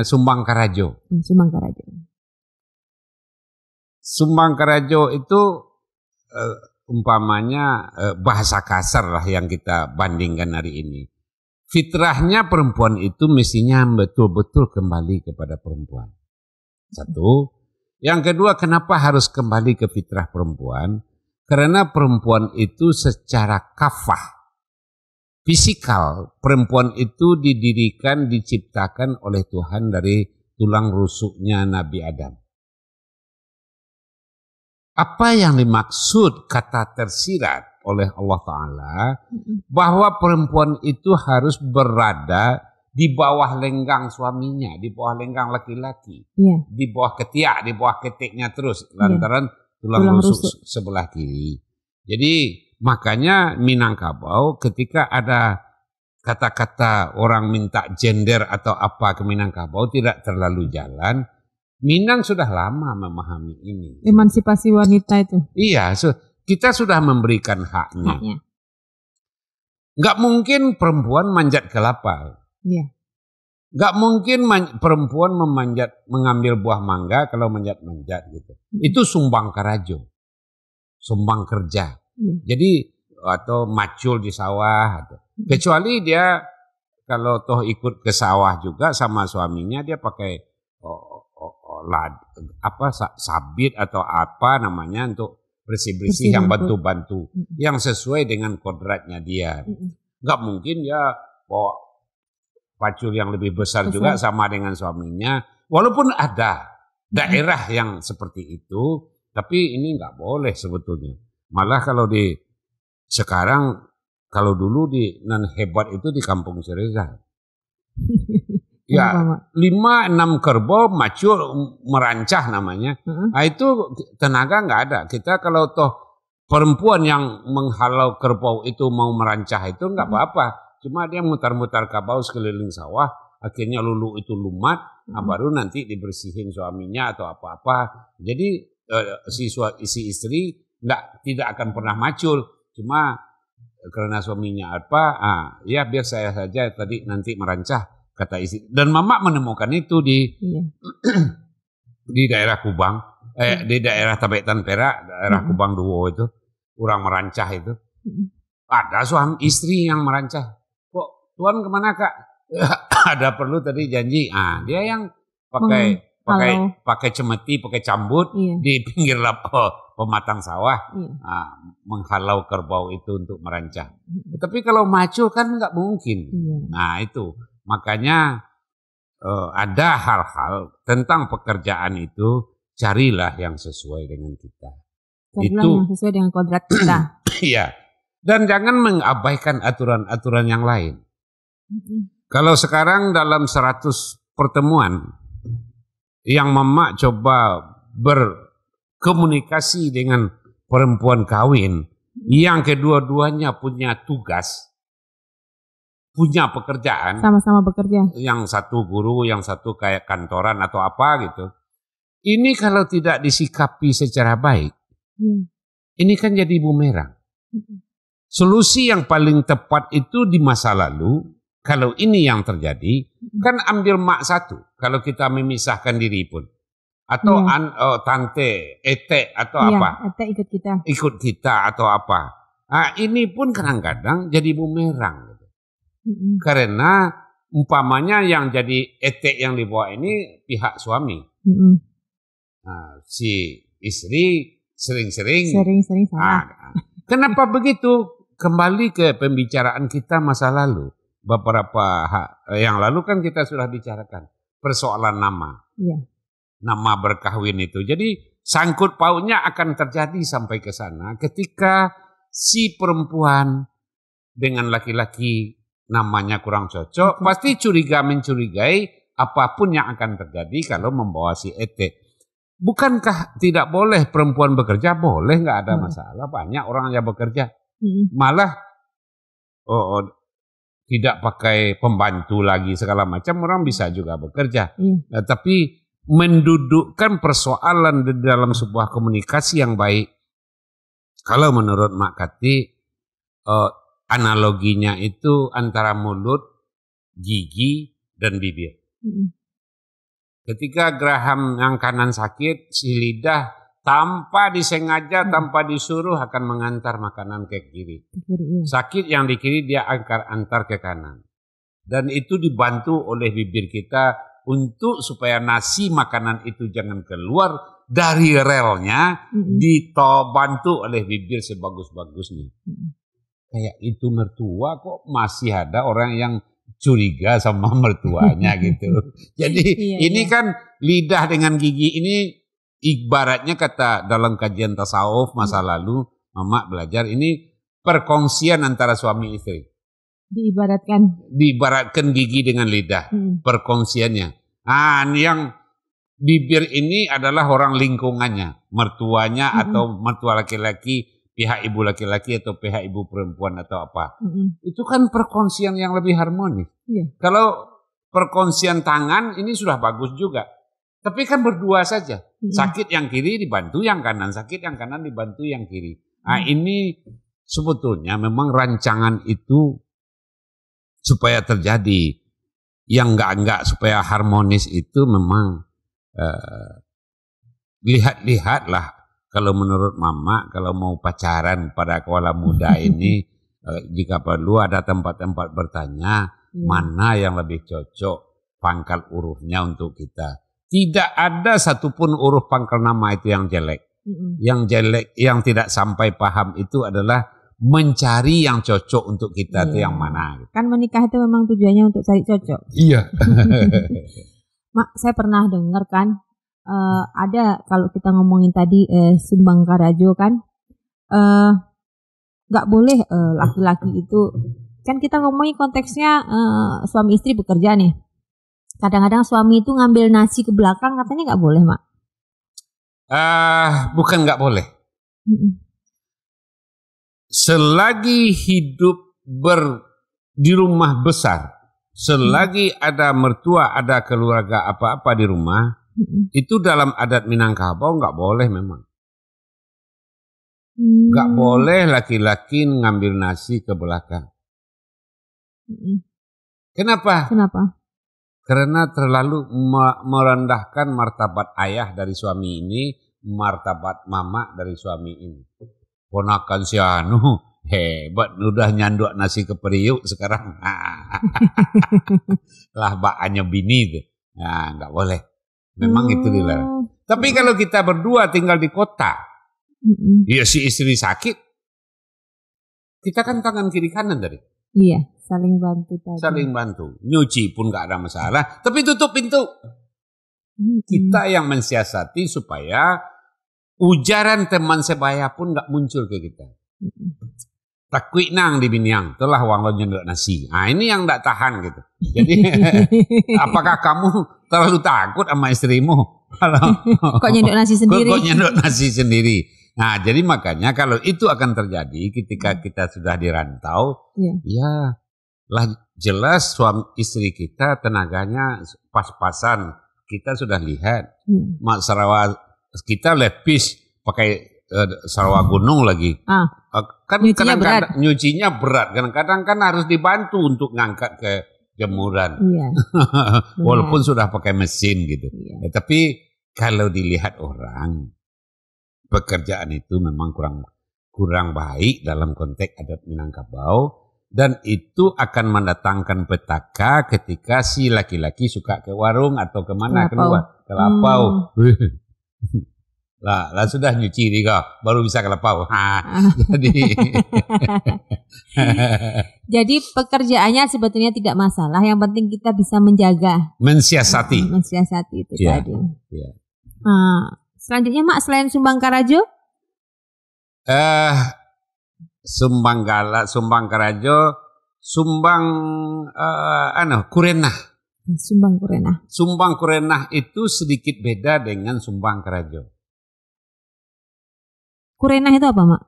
sumbang Karajo. Sumbang Karajo. Sumbang Karajo itu umpamanya bahasa kasar lah yang kita bandingkan hari ini. Fitrahnya perempuan itu mestinya betul-betul kembali kepada perempuan. Satu. Yang kedua, kenapa harus kembali ke fitrah perempuan? Karena perempuan itu secara kafah, fisikal, perempuan itu didirikan, diciptakan oleh Tuhan dari tulang rusuknya Nabi Adam. Apa yang dimaksud kata tersirat oleh Allah Ta'ala bahwa perempuan itu harus berada di bawah lenggang suaminya, di bawah lenggang laki-laki, di bawah ketiak, di bawah ketiknya terus, lantaran tulang rusuk sebelah kiri. Jadi makanya Minangkabau ketika ada kata-kata orang minta gender atau apa ke Minangkabau tidak terlalu jalan. Minang sudah lama memahami ini. Emansipasi wanita itu. Iya, kita sudah memberikan haknya. Nggak mungkin perempuan manjat kelapa. Iya. Nggak mungkin perempuan mengambil buah mangga kalau manjat-manjat gitu. Itu sumbang karajo, sumbang kerja. Jadi atau macul di sawah. Kecuali dia kalau toh ikut ke sawah juga sama suaminya dia pakai sabit atau apa namanya untuk bersih-bersih yang bantu-bantu yang sesuai dengan kodratnya dia. Nggak mungkin dia bawa pacul yang lebih besar juga sama dengan suaminya. Walaupun ada daerah yang seperti itu, tapi ini nggak boleh sebetulnya. Malah kalau sekarang kalau dulu nan hebat itu di Kampung Sereza. Ya, 5-6 kerbau macul merancah namanya. Nah, itu tenaga nggak ada. Kita kalau toh perempuan yang menghalau kerbau itu mau merancah itu nggak apa-apa. Cuma dia mutar-mutar kabau sekeliling sawah, akhirnya lulu itu lumat, baru nanti dibersihin suaminya atau apa-apa. Jadi si istri tidak akan pernah macul. Cuma karena suaminya ya biar saya saja tadi nanti merancah. Kata istri. Dan mama menemukan itu di daerah Kubang, di daerah Tabetan Perak, daerah Kubang Duo itu, orang merancah itu. Ada suami istri yang merancah. Kok Tuan kemana Kak? Ada perlu tadi janji. Dia yang pakai cemeti, pakai cambut di pinggir pematang sawah, menghalau kerbau itu untuk merancah. Tapi kalau macul kan nggak mungkin. Nah itu. Makanya ada hal-hal tentang pekerjaan itu carilah yang sesuai dengan kita. Carilah yang sesuai dengan kodrat kita. Iya. Dan jangan mengabaikan aturan-aturan yang lain. Kalau sekarang dalam 100 pertemuan yang mama coba berkomunikasi dengan perempuan kawin yang kedua-duanya punya tugas, punya pekerjaan. Sama-sama bekerja. Yang satu guru, yang satu kayak kantoran atau apa gitu. Ini kalau tidak disikapi secara baik, ini kan jadi bumerang. Solusi yang paling tepat itu di masa lalu, kalau ini yang terjadi, kan ambil mak satu. Kalau kita memisahkan diri pun. Atau tante, ete atau apa. Ete ikut kita atau apa. Nah, ini pun kadang-kadang jadi bumerang. Karena umpamanya yang jadi etek yang dibawa ini pihak suami. Nah, si istri sering-sering salah. Kenapa begitu? Kembali ke pembicaraan kita masa lalu. Beberapa yang lalu kan kita sudah bicarakan persoalan nama. Nama berkahwin itu. Jadi sangkut pautnya akan terjadi sampai ke sana ketika si perempuan dengan laki-laki namanya kurang cocok, pasti mencurigai apapun yang akan terjadi kalau membawa si ete. Bukankah tidak boleh perempuan bekerja? Boleh, nggak ada masalah. Banyak orang yang bekerja. Malah tidak pakai pembantu lagi segala macam, orang bisa juga bekerja. Nah, tapi mendudukkan persoalan di dalam sebuah komunikasi yang baik. Kalau menurut Mak Kati, analoginya itu antara mulut, gigi, dan bibir. Ketika geraham yang kanan sakit, si lidah tanpa disengaja, tanpa disuruh akan mengantar makanan ke kiri. Sakit yang di kiri dia antar ke kanan. Dan itu dibantu oleh bibir kita untuk supaya nasi makanan itu jangan keluar dari relnya, dibantu oleh bibir sebagus-bagusnya. Kayak itu mertua kok masih ada orang yang curiga sama mertuanya gitu. Jadi ini kan lidah dengan gigi ini ibaratnya kata dalam kajian tasawuf masa lalu, Mama belajar ini perkongsian antara suami istri. Diibaratkan gigi dengan lidah, perkongsiannya. Yang bibir ini adalah orang lingkungannya, mertuanya atau mertua laki-laki, pihak ibu laki-laki atau pihak ibu perempuan atau apa. Itu kan perkongsian yang lebih harmonis. Kalau perkongsian tangan ini sudah bagus juga. Tapi kan berdua saja. Sakit yang kiri dibantu yang kanan, sakit yang kanan dibantu yang kiri. Ini sebetulnya memang rancangan itu supaya terjadi. Yang enggak supaya harmonis itu memang lihat-lihatlah. Kalau menurut Mama, kalau mau pacaran pada kawula muda ini, jika perlu ada tempat-tempat bertanya, mana yang lebih cocok pangkal hurufnya untuk kita. Tidak ada satupun huruf pangkal nama itu yang jelek. Yang jelek, yang tidak sampai paham itu adalah mencari yang cocok untuk kita itu yang mana. Kan menikah itu memang tujuannya untuk cari cocok. Iya. Mak, saya pernah dengar kan, ada kalau kita ngomongin tadi Sumbang Karajo kan, nggak boleh laki-laki itu, kan kita ngomongin konteksnya suami istri bekerja nih. Kadang-kadang suami itu ngambil nasi ke belakang, katanya nggak boleh, Mak. Bukan nggak boleh. Selagi hidup di rumah besar, selagi ada mertua, ada keluarga apa-apa di rumah, itu dalam adat Minangkabau nggak boleh memang. Nggak boleh laki-laki ngambil nasi ke belakang. Kenapa? Karena terlalu merendahkan martabat ayah dari suami ini, martabat mama dari suami ini. Ponakan si anu hebat, udah nyanduk nasi ke periuk sekarang. Lah baannya bini tuh. Nah, nggak boleh. Memang itu dilarang. Tapi kalau kita berdua tinggal di kota, ya si istri sakit, kita kan tangan kiri kanan dari. Iya, saling bantu tadi. Saling bantu. Nyuci pun nggak ada masalah, tapi tutup pintu. Kita yang mensiasati supaya ujaran teman sebaya pun nggak muncul ke kita. Takui nang di biniang, telah wang lo nyendok nasi. Nah ini yang nggak tahan gitu. Jadi apakah kamu terlalu takut sama istrimu? Kok nyendok nasi sendiri? Kok nyendok nasi sendiri? Nah jadi makanya kalau itu akan terjadi ketika kita sudah dirantau, ya lah jelas suami istri kita tenaganya pas-pasan. Kita sudah lihat, Mak Sarawak kita lepis pakai Sarawak gunung lagi. Kan kadang-kadang nyucinya berat. Kadang-kadang kan harus dibantu untuk ngangkat ke jemuran. Walaupun sudah pakai mesin gitu. Tapi kalau dilihat orang, pekerjaan itu memang kurang baik dalam konteks adat Minangkabau. Dan itu akan mendatangkan petaka ketika si laki-laki suka ke warung atau kemana keluar. Ke lapau. Lah sudah nyuci nih kok, baru bisa ke lapau. Jadi pekerjaannya sebetulnya tidak masalah, yang penting kita bisa menjaga. Mensiasati itu tadi. Selanjutnya Mak, selain Sumbang Karajo? Sumbang Karajo, Kurenah. Sumbang Kurenah itu sedikit beda dengan Sumbang Karajo. Kurenah itu apa, Mak?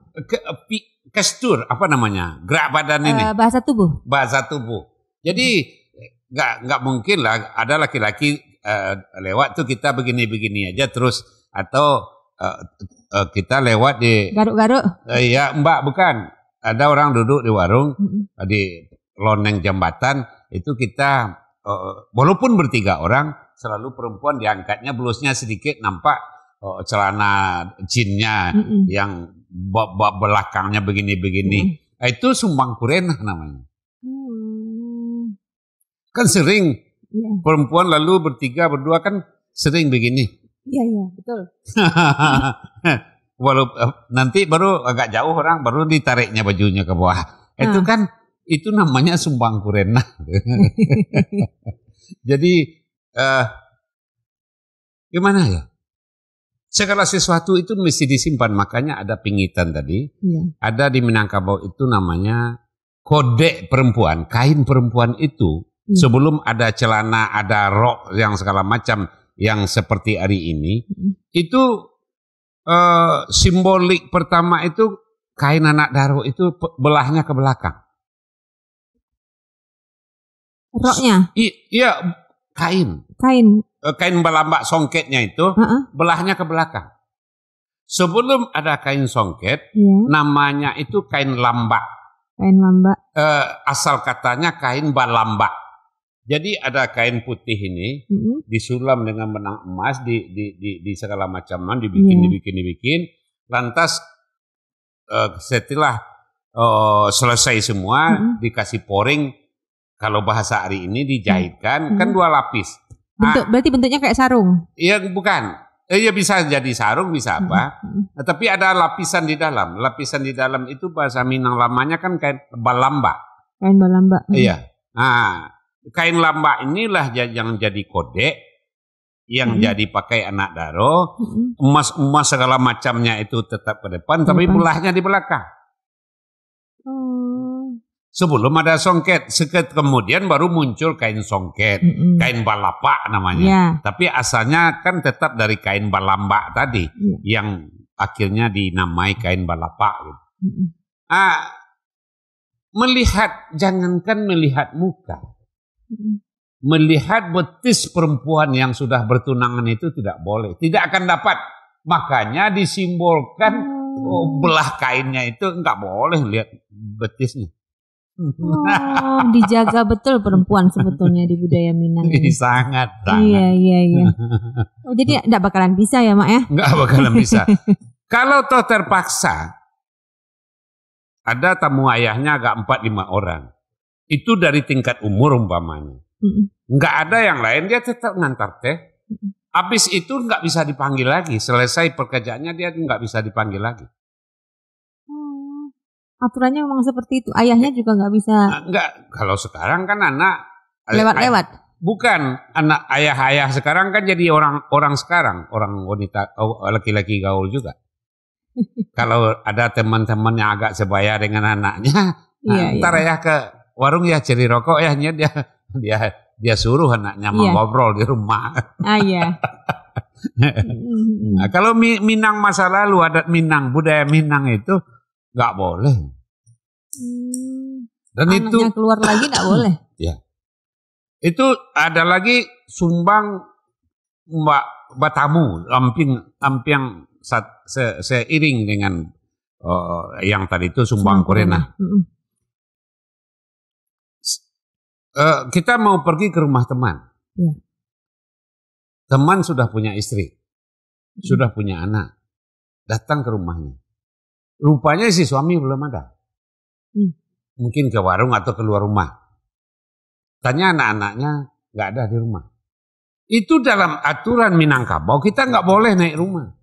Gestur, apa namanya? Gerak badan ini. Bahasa tubuh. Bahasa tubuh. Jadi nggak mungkin lah ada laki-laki lewat tuh kita begini-begini aja terus, atau kita lewat di garuk-garuk. Ya Mbak, bukan. Ada orang duduk di warung di loneng jembatan itu kita walaupun bertiga orang, selalu perempuan diangkatnya blusnya sedikit nampak celana jinnya yang belakangnya begini-begini. Itu sumbang kurenah namanya. Kan sering perempuan lalu bertiga berdua kan sering begini. Iya betul. Nanti baru agak jauh orang baru ditariknya bajunya ke bawah. Itu kan itu namanya sumbang kurenah. Jadi gimana ya? Segala sesuatu itu mesti disimpan, makanya ada pingitan tadi. Ada di Minangkabau itu namanya kode perempuan, kain perempuan itu sebelum ada celana, ada rok yang segala macam yang seperti hari ini, itu simbolik pertama itu kain anak daro itu belahnya ke belakang. Roknya? Iya, kain. Kain balambak songketnya itu belahnya ke belakang. Sebelum ada kain songket, namanya itu kain lambak. Kain lambak. Asal katanya kain balambak. Jadi ada kain putih ini disulam dengan benang emas di segala macaman dibikin. Lantas setelah selesai semua dikasih poring. Kalau bahasa hari ini dijahitkan kan 2 lapis. Berarti bentuknya kayak sarung? Iya bukan. Ya bisa jadi sarung bisa apa. Tapi ada lapisan di dalam. Lapisan di dalam itu bahasa Minang lamanya kan kain balamba. Kain balamba. Iya. Nah, kain lamba inilah yang jadi kode yang jadi pakai anak daro. Emas segala macamnya itu tetap ke depan, tapi belahnya di belakang. Sebelum ada songket, kemudian baru muncul kain songket, kain balapa namanya. Tapi asalnya kan tetap dari kain balamba tadi, yang akhirnya dinamai kain balapa. Gitu. Jangankan melihat muka, melihat betis perempuan yang sudah bertunangan itu tidak boleh, tidak akan dapat. Makanya disimbolkan belah kainnya itu nggak boleh lihat betisnya. Dijaga betul perempuan sebetulnya di budaya Minang ini. Sangat. Iya. Jadi enggak bakalan bisa ya, Mak ya? Enggak bakalan bisa. Kalau toh terpaksa ada tamu ayahnya agak 4-5 orang. Itu dari tingkat umur umpamanya. Enggak ada yang lain, dia tetap ngantar teh. Habis itu enggak bisa dipanggil lagi. Selesai pekerjaannya dia enggak bisa dipanggil lagi. Aturannya memang seperti itu. Ayahnya juga nggak bisa. Enggak. Kalau sekarang kan anak lewat-lewat. Bukan anak ayah sekarang kan jadi orang sekarang, orang wanita, laki-laki gaul juga. Kalau ada teman-teman yang agak sebaya dengan anaknya, ntar ayah ke warung ya cari rokok ya, dia suruh anaknya mengobrol di rumah. Nah, kalau Minang masa lalu, adat Minang, budaya Minang itu nggak boleh. Dan anaknya itu keluar lagi nggak boleh. Ya. Itu ada lagi sumbang batamu, lampiang seiring dengan yang tadi itu sumbang kurenah. Kita mau pergi ke rumah teman. Teman sudah punya istri, sudah punya anak, datang ke rumahnya. Rupanya si suami belum ada. Mungkin ke warung atau keluar rumah. Tanya anak-anaknya nggak ada di rumah. Itu dalam aturan Minangkabau kita nggak boleh naik rumah.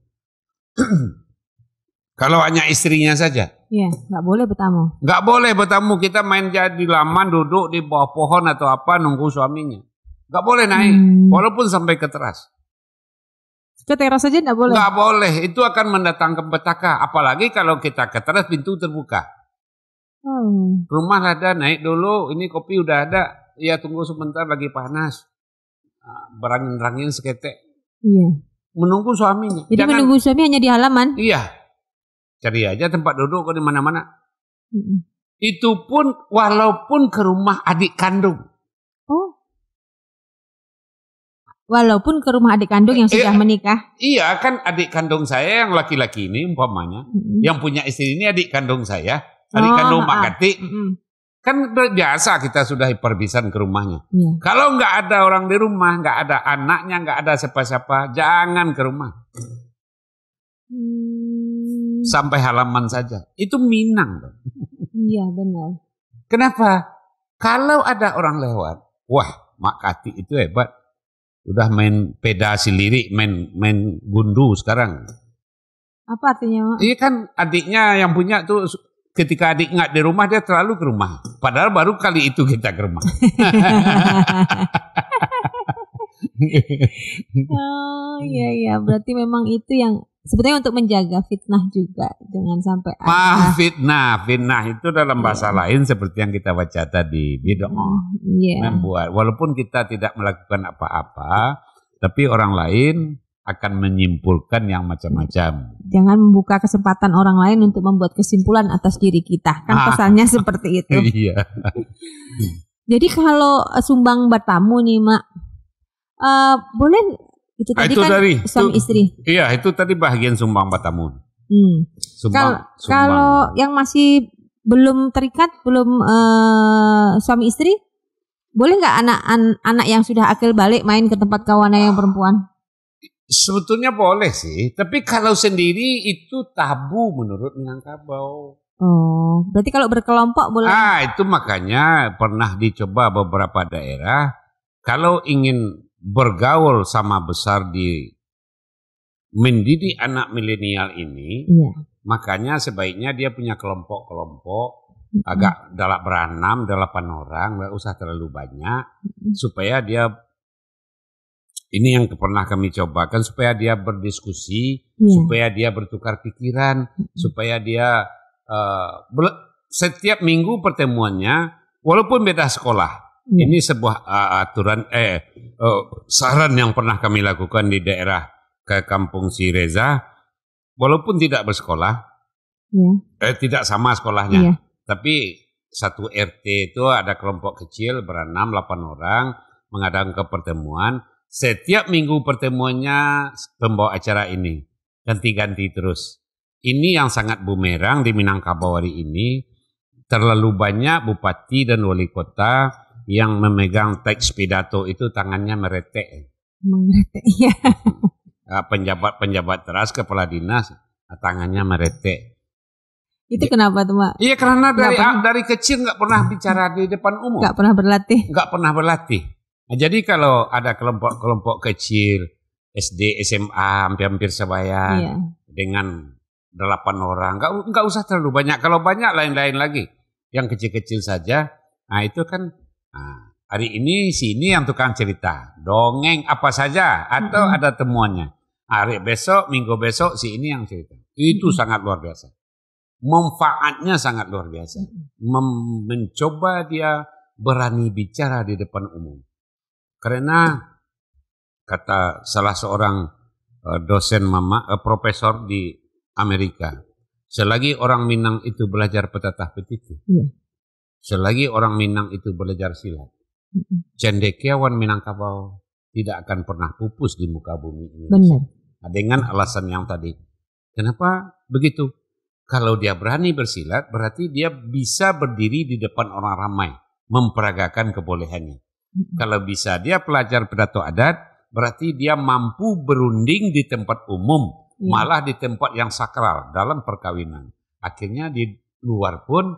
Kalau hanya istrinya saja. Iya, nggak boleh bertamu. Nggak boleh bertamu, kita main jadi laman duduk di bawah pohon atau apa nunggu suaminya. Nggak boleh naik, walaupun sampai ke teras. Ke teras saja nggak boleh? Nggak boleh, itu akan mendatangkan petaka. Apalagi kalau kita ke teras pintu terbuka. Rumah ada, naik dulu, ini kopi udah ada. Ya tunggu sebentar lagi panas. Berangin-rangin seketek. Iya. Menunggu suaminya. Jadi menunggu suami hanya di halaman? Iya. Cari aja tempat duduk di mana-mana. Itu pun walaupun ke rumah adik kandung. Oh. Walaupun ke rumah adik kandung yang sudah menikah. Iya, kan adik kandung saya yang laki-laki ini umpamanya, yang punya istri ini adik kandung saya, adik kandung Pak Gati. Kan biasa kita sudah perpisahan ke rumahnya. Kalau nggak ada orang di rumah, nggak ada anaknya, nggak ada siapa-siapa, jangan ke rumah. Sampai halaman saja. Itu Minang. Iya benar. Kenapa? Kalau ada orang lewat, wah Mak Kati itu hebat. Udah main pedasi lirik, main gundu sekarang. Apa artinya, Mak? Iya kan adiknya yang punya tuh ketika adik nggak di rumah dia terlalu ke rumah. Padahal baru kali itu kita ke rumah. Oh iya, berarti memang itu yang sebetulnya untuk menjaga fitnah juga, jangan sampai ada. Fitnah itu dalam bahasa lain seperti yang kita baca tadi, bid'ah. Membuat, walaupun kita tidak melakukan apa-apa, tapi orang lain akan menyimpulkan yang macam-macam. Jangan membuka kesempatan orang lain untuk membuat kesimpulan atas diri kita, kan pesannya seperti itu. Iya. Jadi kalau sumbang bertamu nih, Mak, boleh itu tadi itu kan dari, suami istri. Iya, itu tadi bagian sumbang bertamu. Kalau yang masih belum terikat, belum suami istri, boleh nggak anak yang sudah akil balik main ke tempat kawannya yang perempuan? Sebetulnya boleh sih, tapi kalau sendiri itu tabu menurut Minangkabau. Oh, berarti kalau berkelompok boleh? Itu makanya pernah dicoba beberapa daerah. Kalau ingin bergaul sama besar di mendidik anak milenial ini, makanya sebaiknya dia punya kelompok-kelompok agak berenam 8 orang, nggak usah terlalu banyak, supaya dia ini yang pernah kami cobakan, supaya dia berdiskusi, supaya dia bertukar pikiran, supaya dia setiap minggu pertemuannya, walaupun beda sekolah. Ini sebuah aturan, saran yang pernah kami lakukan di daerah ke Kampung Si Reza, walaupun tidak bersekolah, tidak sama sekolahnya, tapi satu RT itu ada kelompok kecil berenam 8 orang mengadakan pertemuan. Setiap minggu pertemuannya pembawa acara ini ganti-ganti terus. Ini yang sangat bumerang di Minangkabau hari ini. Terlalu banyak bupati dan wali kota yang memegang teks pidato itu tangannya meretek. Iya. Penjabat teras, kepala dinas, tangannya meretek. Itu kenapa tuh, Mak? Iya, karena dari kecil nggak pernah bicara di depan umum. Nggak pernah berlatih. Nah, jadi kalau ada kelompok-kelompok kecil, SD, SMA, hampir sebaya dengan 8 orang, nggak usah terlalu banyak. Kalau banyak lain-lain lagi, yang kecil-kecil saja. Nah itu kan, hari ini sini yang tukang cerita, dongeng apa saja, atau ada temuannya. Hari besok, minggu besok si ini yang cerita. Itu sangat luar biasa. Manfaatnya sangat luar biasa. Mencoba dia berani bicara di depan umum. Karena kata salah seorang dosen profesor di Amerika, selagi orang Minang itu belajar petatah petiti, selagi orang Minang itu belajar silat, cendekiawan Minangkabau tidak akan pernah pupus di muka bumi ini. Benar. Dengan alasan yang tadi. Kenapa begitu? Kalau dia berani bersilat, berarti dia bisa berdiri di depan orang ramai, memperagakan kebolehannya. Kalau bisa dia pelajar pidato adat, berarti dia mampu berunding di tempat umum, malah di tempat yang sakral dalam perkawinan. Akhirnya di luar pun,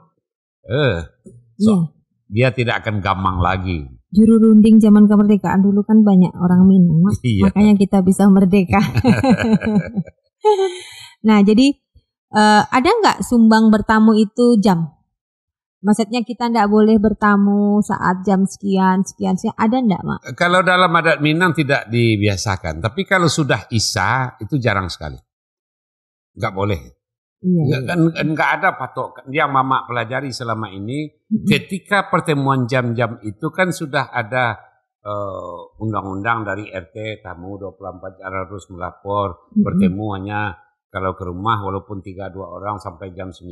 dia tidak akan gamang lagi. Juru runding zaman kemerdekaan dulu kan banyak orang Minang, makanya kita bisa merdeka. Nah, jadi ada nggak sumbang bertamu itu jam? Maksudnya kita tidak boleh bertamu saat jam sekian, ada enggak, Mak? Kalau dalam adat Minang tidak dibiasakan, tapi kalau sudah Isya itu jarang sekali. Enggak boleh. Enggak ada patok. Yang Mama pelajari selama ini, ketika pertemuan jam-jam itu kan sudah ada undang-undang dari RT, tamu 24 jam harus melapor, bertemu hanya kalau ke rumah walaupun 3-2 orang sampai jam 9,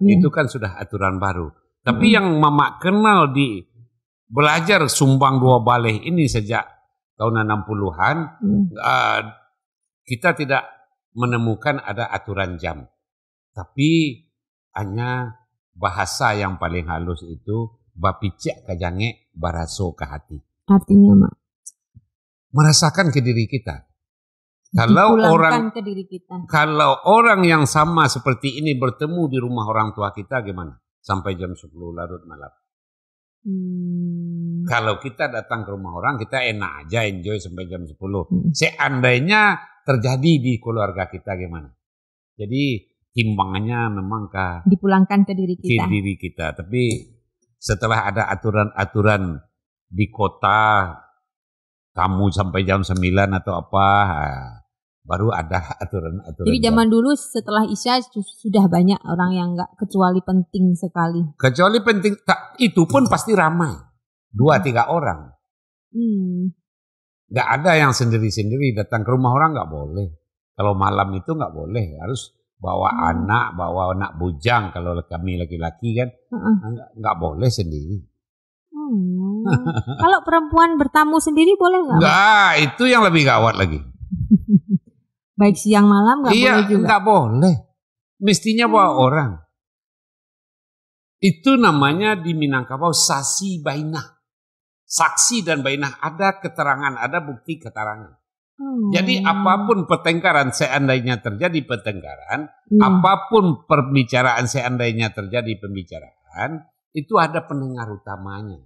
itu kan sudah aturan baru. Tapi yang Mama kenal di belajar sumbang 2 baleh ini sejak tahun 60-an, kita tidak menemukan ada aturan jam. Tapi hanya bahasa yang paling halus itu, bapicak ke jange, baraso ke hati. Artinya, Mak? Merasakan ke diri kita. Kalau dipulangkan ke diri kita. Kalau orang yang sama seperti ini bertemu di rumah orang tua kita gimana? Sampai jam 10 larut malam. Kalau kita datang ke rumah orang, kita enak aja enjoy sampai jam 10. Seandainya terjadi di keluarga kita gimana? Jadi timbangannya memang dipulangkan ke diri kita. Ke diri kita. Tapi setelah ada aturan-aturan di kota, kamu sampai jam 9 atau apa, baru ada aturan-aturan. Jadi zaman dulu setelah Isya sudah banyak orang yang enggak, kecuali penting sekali. Kecuali penting, itu pun pasti ramai. 2-3 orang. Enggak ada yang sendiri-sendiri datang ke rumah orang, enggak boleh. Kalau malam itu enggak boleh, harus bawa anak bujang. Kalau kami laki-laki kan, enggak boleh sendiri. Kalau perempuan bertamu sendiri boleh enggak? Enggak, itu yang lebih gawat lagi. Baik siang malam enggak boleh juga? Iya, enggak boleh. Mestinya bawa orang. Itu namanya di Minangkabau sasi bainah. Saksi dan bainah, ada keterangan, ada bukti keterangan. Jadi apapun pertengkaran, seandainya terjadi pertengkaran, apapun perbicaraan, seandainya terjadi pembicaraan, itu ada pendengar utamanya.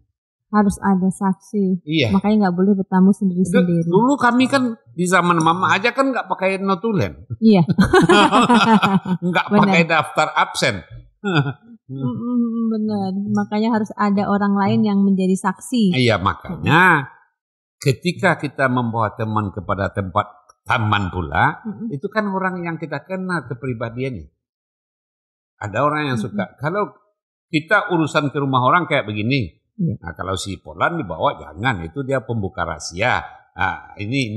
Harus ada saksi. Iya. Makanya nggak boleh bertamu sendiri-sendiri. Dulu kami kan di zaman mama aja kan nggak pakai notulen. Iya. Nggak pakai daftar absen. Benar. Makanya harus ada orang lain yang menjadi saksi. Iya, makanya ketika kita membawa teman kepada tempat taman pula, itu kan orang yang kita kenal kepribadiannya. Ada orang yang suka. Kalau kita urusan ke rumah orang kayak begini. Nah, kalau si Polan dibawa jangan, itu dia pembuka rahasia. Nah, ini.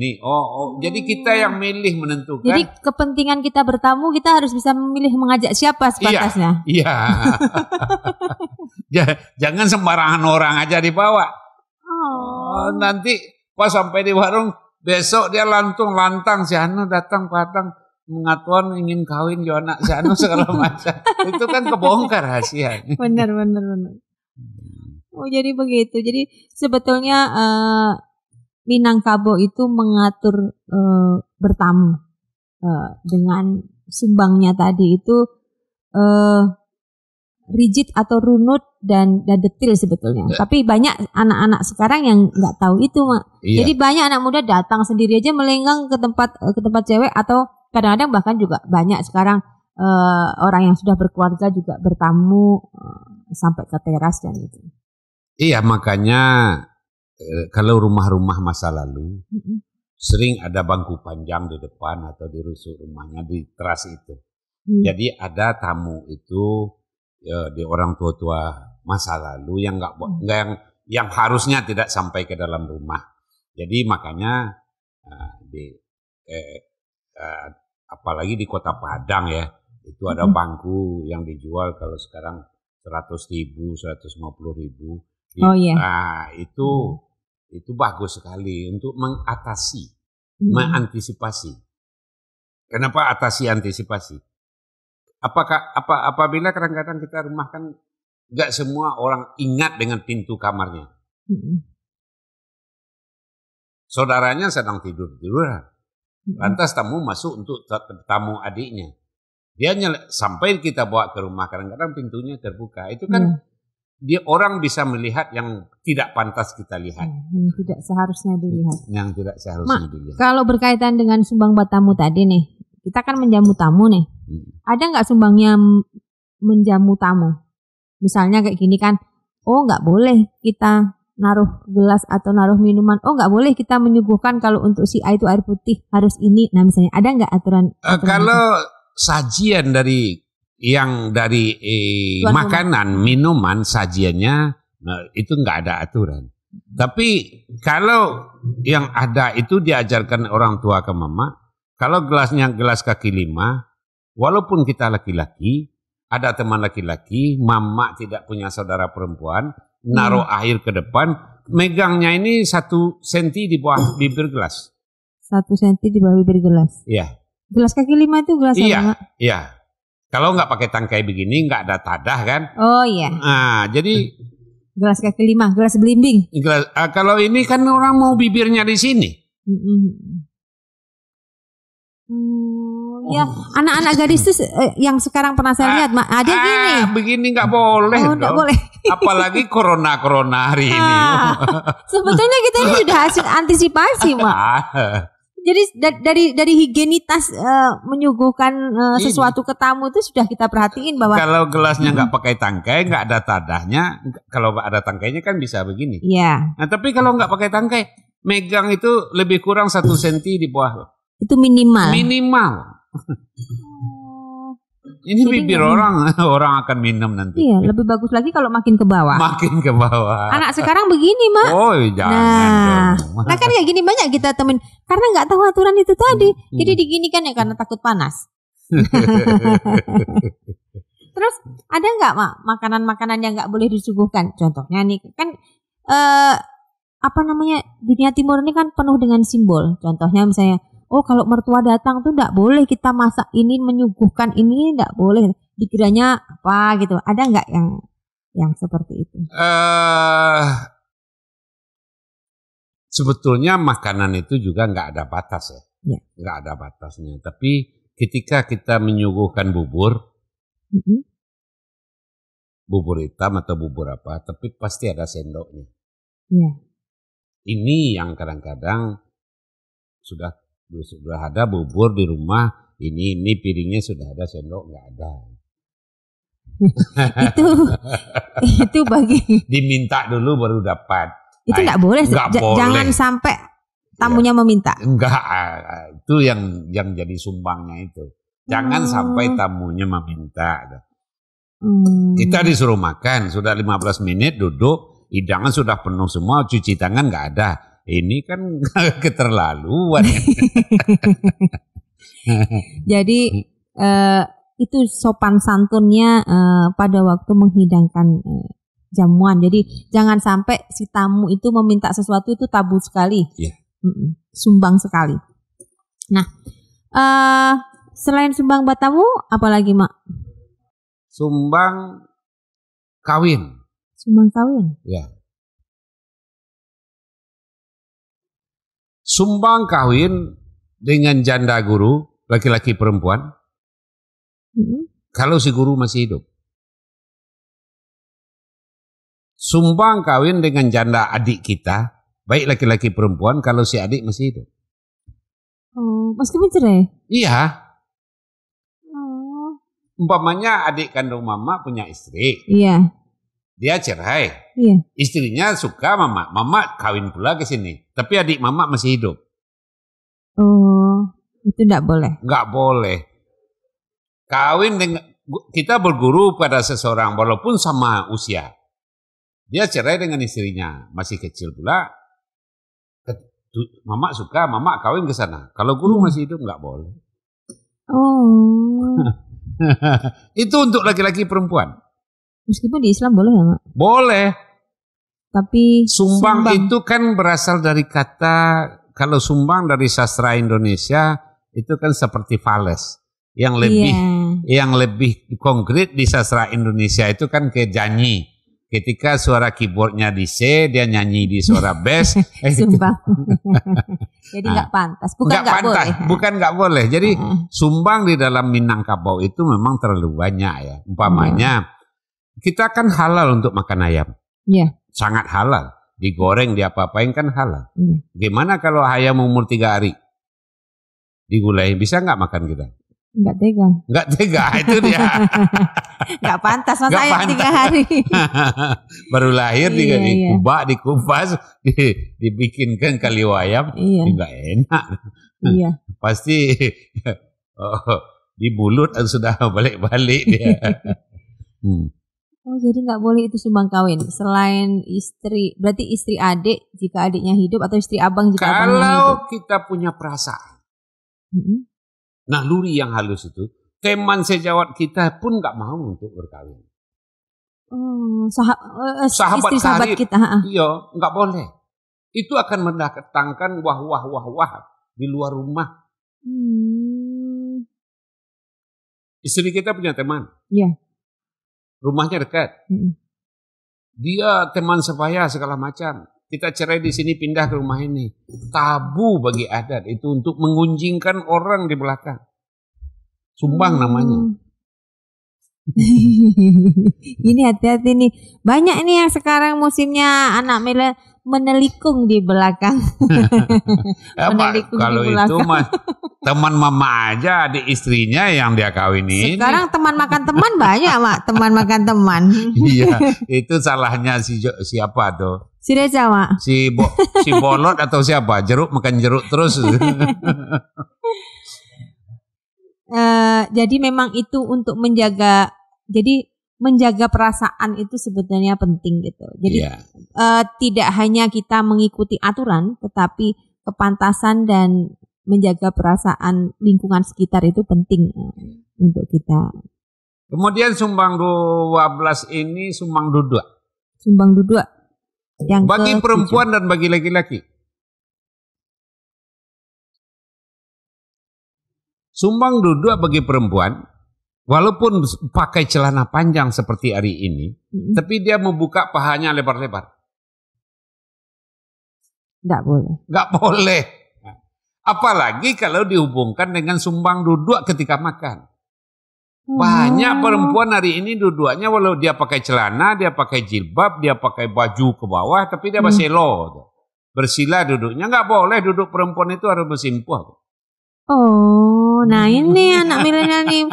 Jadi kita yang milih menentukan. Jadi kepentingan kita bertamu, kita harus bisa memilih mengajak siapa sepantasnya. Iya. Jangan sembarangan orang aja dibawa. Nanti pas sampai di warung, besok dia lantang si Anu datang mengatuan ingin kawin jo anak si Anu segala macam. Itu kan kebongkar rahasia. Benar. Oh, jadi begitu. Jadi sebetulnya Minangkabau itu mengatur bertamu dengan sumbangnya tadi itu rigid atau runut dan detil sebetulnya. Tapi banyak anak-anak sekarang yang nggak tahu itu, Mak. Iya. Jadi banyak anak muda datang sendiri aja melenggang ke tempat cewek, atau kadang-kadang bahkan juga banyak sekarang orang yang sudah berkeluarga juga bertamu sampai ke teras dan itu. Iya, makanya kalau rumah-rumah masa lalu sering ada bangku panjang di depan atau di rusuk rumahnya di teras itu. Jadi ada tamu itu di orang tua-tua masa lalu yang yang harusnya tidak sampai ke dalam rumah. Jadi makanya apalagi di Kota Padang ya, itu ada bangku yang dijual kalau sekarang 100.000, 150.000. Nah, itu bagus sekali untuk mengantisipasi. Kenapa antisipasi? Apabila kadang-kadang kita rumah kan nggak semua orang ingat dengan pintu kamarnya. Saudaranya sedang tiduran. Lantas tamu masuk untuk tamu adiknya. Dia sampai kita bawa ke rumah, kadang-kadang pintunya terbuka. Itu kan dia orang bisa melihat yang tidak pantas kita lihat. Yang tidak seharusnya dilihat. Yang tidak seharusnya dilihat. Kalau berkaitan dengan sumbang buat tamu tadi nih, kita kan menjamu tamu nih. Ada nggak sumbangnya menjamu tamu? Misalnya kayak gini kan, nggak boleh kita naruh gelas atau naruh minuman. Nggak boleh kita menyuguhkan kalau untuk si A itu air putih harus ini. Nah misalnya ada nggak aturan kalau sajian dari makanan, minuman, sajiannya itu nggak ada aturan. Tapi kalau yang ada itu diajarkan orang tua ke mama, kalau gelasnya gelas kaki 5, walaupun kita laki-laki, ada teman laki-laki, mama tidak punya saudara perempuan, naruh air ke depan, megangnya ini 1 senti di bawah bibir gelas. 1 senti di bawah bibir gelas? Iya. Gelas kaki 5 itu gelas apa, Mak? Iya. Kalau nggak pakai tangkai begini, nggak ada tadah kan? Oh iya. Nah, jadi gelas kaki 5, gelas belimbing. Kalau ini kan orang mau bibirnya di sini. Ya, anak-anak gadis itu yang sekarang pernah saya lihat, ada gini. Begini nggak boleh. Nggak boleh. Apalagi corona hari ini. Sebetulnya kita ini sudah hasil antisipasi, Mak. Jadi dari higienitas menyuguhkan sesuatu ke tamu itu sudah kita perhatiin bahwa kalau gelasnya nggak pakai tangkai, nggak ada tadahnya, kalau nggak ada tangkainya kan bisa begini. Iya. Nah, tapi kalau nggak pakai tangkai, megang itu lebih kurang 1 senti di bawah. Itu minimal. Ini bibir orang akan minum nanti. Iya, lebih bagus lagi kalau makin ke bawah. Makin ke bawah. Anak sekarang begini, Mak. Oh, jangan. Nah kan kayak gini banyak kita temen karena nggak tahu aturan itu tadi. Jadi diginikan ya karena takut panas. Terus ada nggak, Mak, makanan-makanan yang nggak boleh disuguhkan? Contohnya nih kan dunia timur ini kan penuh dengan simbol. Contohnya misalnya, oh kalau mertua datang tuh nggak boleh kita masak ini, menyuguhkan ini nggak boleh. Dikiranya apa gitu? Ada nggak yang seperti itu? Sebetulnya makanan itu juga nggak ada batas ya. Nggak ada batasnya. Tapi ketika kita menyuguhkan bubur, bubur hitam atau bubur apa, tapi pasti ada sendoknya. Iya. Ini yang kadang-kadang sudah ada bubur di rumah, ini piringnya sudah ada, sendok nggak ada. itu bagi diminta dulu baru dapat. Itu nggak boleh. Jangan sampai tamunya meminta. Enggak, itu yang jadi sumbangnya itu. Jangan sampai tamunya meminta. Kita disuruh makan, sudah 15 menit duduk, hidangan sudah penuh semua, cuci tangan nggak ada. Ini kan keterlaluan. Jadi itu sopan santunnya pada waktu menghidangkan jamuan. Jadi jangan sampai si tamu itu meminta sesuatu, itu tabu sekali. Yeah. Sumbang sekali. Nah, selain sumbang buat tamu, apalagi, Mak? Sumbang kawin. Sumbang kawin? Ya. Sumbang kawin dengan janda guru, laki-laki perempuan, kalau si guru masih hidup. Sumbang kawin dengan janda adik kita, baik laki-laki perempuan, kalau si adik masih hidup. Oh, meskipun cerai? Iya. Umpamanya adik kandung mama punya istri. Iya. Dia cerai. Iya. Istrinya suka mama kawin pula ke sini. Tapi adik mama masih hidup. Oh, itu enggak boleh. Enggak boleh. Kawin dengan kita berguru pada seseorang walaupun sama usia. Dia cerai dengan istrinya, masih kecil pula. Mama suka, mama kawin ke sana. Kalau guru masih hidup enggak boleh. Oh. Itu untuk laki-laki perempuan. Meskipun di Islam boleh ya, Mak? Boleh. Tapi sumbang itu kan berasal dari kata, kalau sumbang dari sastra Indonesia itu kan seperti fales. Yang lebih konkret di sastra Indonesia itu kan kayak nyanyi. Ketika suara keyboardnya di C, dia nyanyi di suara bass. Sumbang. Jadi nggak pantas. Bukan nggak boleh. Bukan nggak boleh. Jadi sumbang di dalam Minangkabau itu memang terlalu banyak ya. Umpamanya kita kan halal untuk makan ayam. Iya. Sangat halal. Digoreng, diapa-apain kan halal. Gimana kalau ayam umur 3 hari? Digulai, bisa nggak makan kita? Nggak tega. Nggak tega, itu dia. Nggak pantas, masa ayam 3 hari. Baru lahir, dikubak, dikupas, dibikinkan kaliu ayam, nggak enak. Iya. Pasti di bulut sudah balik-balik dia. Oh, jadi nggak boleh itu sumbang kawin. Selain istri, berarti istri adik jika adiknya hidup, atau istri abang jika abangnya hidup. Kalau kita punya perasaan, naluri yang halus itu, teman sejawat kita pun nggak mau untuk berkawin. Oh, sahabat kita. Iya, nggak boleh. Itu akan mendatangkan wah di luar rumah. Istri kita punya teman. Iya. Rumahnya dekat. Dia teman sebaya segala macam. kita cerai di sini pindah ke rumah ini. Tabu bagi adat itu untuk mengunjingkan orang di belakang. Sumbang namanya. Ini hati-hati nih. Banyak nih yang sekarang musimnya anak menelikung di belakang. Kalau itu mas, teman mama aja, adik istrinya yang dia kawin ini. Sekarang teman makan teman banyak, Mak. Teman makan teman. Iya, itu salahnya siapa tuh? Si Reza, Mak. Si Bolot atau siapa? Jeruk makan jeruk terus. Jadi memang itu untuk menjaga. Jadi menjaga perasaan itu sebetulnya penting gitu. Jadi tidak hanya kita mengikuti aturan, tetapi kepantasan dan menjaga perasaan lingkungan sekitar itu penting untuk kita. Kemudian Sumbang 12 ini Sumbang Duduk. Sumbang Duduk. Yang bagi perempuan dan bagi laki-laki. Sumbang Duduk bagi perempuan. Walaupun pakai celana panjang seperti hari ini, tapi dia membuka pahanya lebar-lebar. Nggak boleh. Nggak boleh. Apalagi kalau dihubungkan dengan sumbang duduk ketika makan. Banyak perempuan hari ini duduknya walau dia pakai celana, dia pakai jilbab, dia pakai baju ke bawah, tapi dia berselo. Bersila duduknya. Nggak boleh duduk perempuan itu harus bersimpuh. Oh, nah ini anak milenial nih.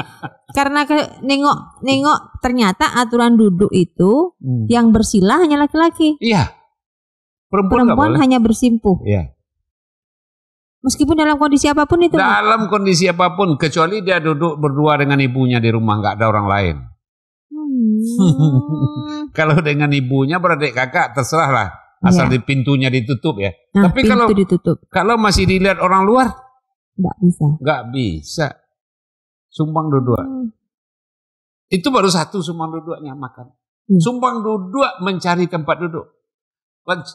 Karena nengok ternyata aturan duduk itu yang bersila hanya laki-laki. Iya. Perempuan hanya bersimpuh. Iya. Meskipun dalam kondisi apapun itu. Dalam kondisi apapun, kecuali dia duduk berdua dengan ibunya di rumah, nggak ada orang lain. Kalau dengan ibunya beradik kakak terserah lah, asal di pintunya ditutup ya. Nah, tapi kalau masih dilihat orang luar. Nggak bisa. Sumbang duduk. Itu baru satu sumbang duduknya makan. Sumbang duduk mencari tempat duduk.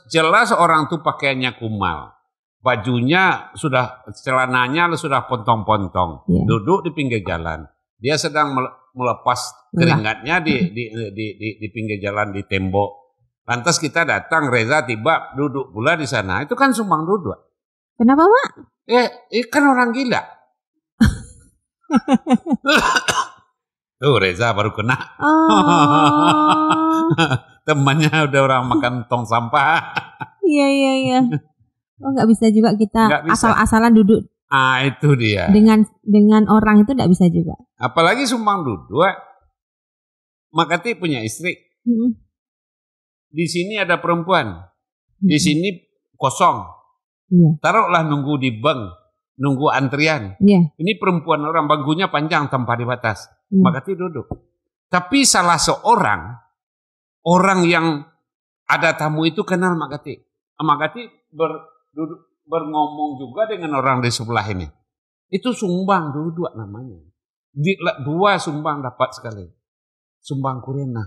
Jelas orang tuh pakaiannya kumal. Bajunya sudah, celananya sudah pontong-pontong. Duduk di pinggir jalan. Dia sedang melepas keringatnya di pinggir jalan, di tembok. Lantas kita datang, Reza tiba duduk pula di sana. Itu kan sumbang duduk. Kenapa, Mak? Kan orang gila. Tuh Reza baru kena. Temannya udah orang makan tong sampah. Iya. Oh, nggak bisa juga kita asal-asalan duduk. Itu dia. Dengan orang itu nggak bisa juga. Apalagi sumbang duduk. Makati punya istri. Di sini ada perempuan. Di sini kosong. Taruhlah nunggu di bank, nunggu antrian. Ini perempuan orang bangkunya panjang tanpa dibatas. Makati duduk. Tapi salah seorang orang yang ada tamu itu kenal Makati. Makati berngomong juga dengan orang di sebelah ini. Itu sumbang duduk namanya. Dua sumbang dapat sekali. Sumbang kurena.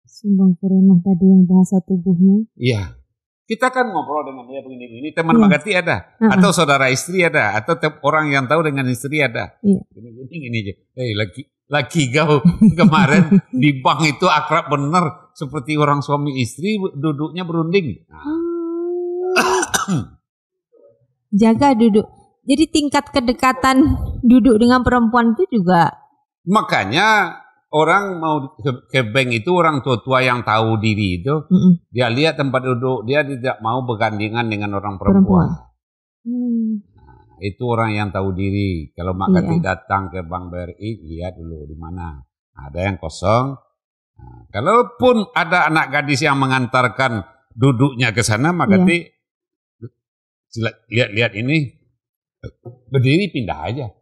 Sumbang kurena tadi yang bahasa tubuhnya. Iya. Kita kan ngobrol dengan dia begini-begini, teman Makati ada, atau saudara istri ada, atau orang yang tahu dengan istri ada. Gini. Laki kau kemarin di bank itu akrab bener, seperti orang suami istri duduknya berunding. Jaga duduk. Jadi tingkat kedekatan duduk dengan perempuan itu juga. Makanya orang mau ke bank itu orang tua-tua yang tahu diri itu, dia lihat tempat duduk, dia tidak mau bergandengan dengan orang perempuan. Nah, itu orang yang tahu diri. Kalau Makati datang ke Bank BRI, lihat dulu di mana. Ada yang kosong. Nah, kalaupun ada anak gadis yang mengantarkan duduknya ke sana, Makati lihat ini, berdiri pindah aja.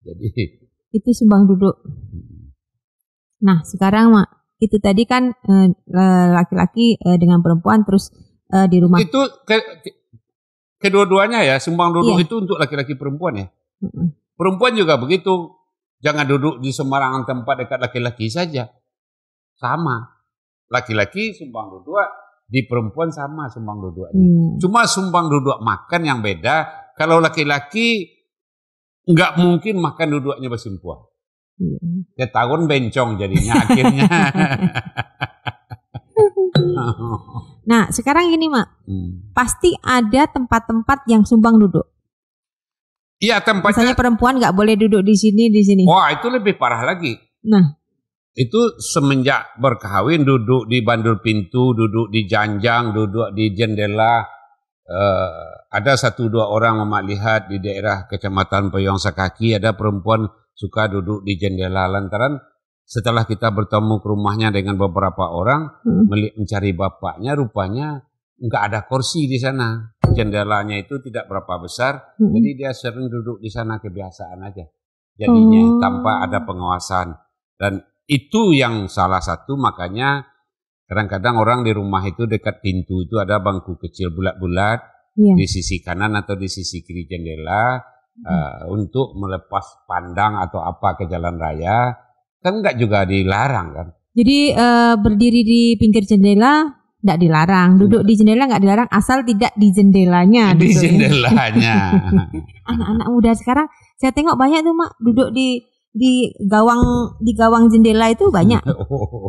Jadi itu sumbang duduk. Nah sekarang Mak, itu tadi kan laki-laki dengan perempuan terus di rumah. Itu kedua-duanya ya, sumbang duduk itu untuk laki-laki perempuan ya. Perempuan juga begitu, jangan duduk di sembarangan tempat dekat laki-laki saja. Sama, laki-laki sumbang duduk, di perempuan sama sumbang duduknya. Cuma sumbang duduk makan yang beda. Kalau laki-laki nggak mungkin makan duduknya bersimpuh. Ya tahun bencong jadinya akhirnya. Nah, sekarang gini, Mak. Pasti ada tempat-tempat yang sumbang duduk. Iya, tempatnya. Misalnya perempuan nggak boleh duduk di sini, di sini. Wah, itu lebih parah lagi. Nah, itu semenjak berkahwin duduk di bandul pintu, duduk di janjang, duduk di jendela. Ada 1-2 orang Mamak lihat di daerah Kecamatan Peyong Sakaki, ada perempuan suka duduk di jendela, lantaran setelah kita bertemu ke rumahnya dengan beberapa orang mencari bapaknya, rupanya nggak ada kursi di sana. Jendelanya itu tidak berapa besar, jadi dia sering duduk di sana, kebiasaan aja. Jadinya tanpa ada pengawasan. Dan itu yang salah satu, makanya kadang-kadang orang di rumah itu dekat pintu itu ada bangku kecil bulat-bulat di sisi kanan atau di sisi kiri jendela untuk melepas pandang atau apa ke jalan raya. Kan enggak juga dilarang kan. Jadi berdiri di pinggir jendela enggak dilarang, duduk di jendela enggak dilarang, asal tidak di jendelanya. Di jendelanya. Anak-anak muda sekarang saya tengok banyak tuh, Mak, duduk di gawang jendela itu banyak.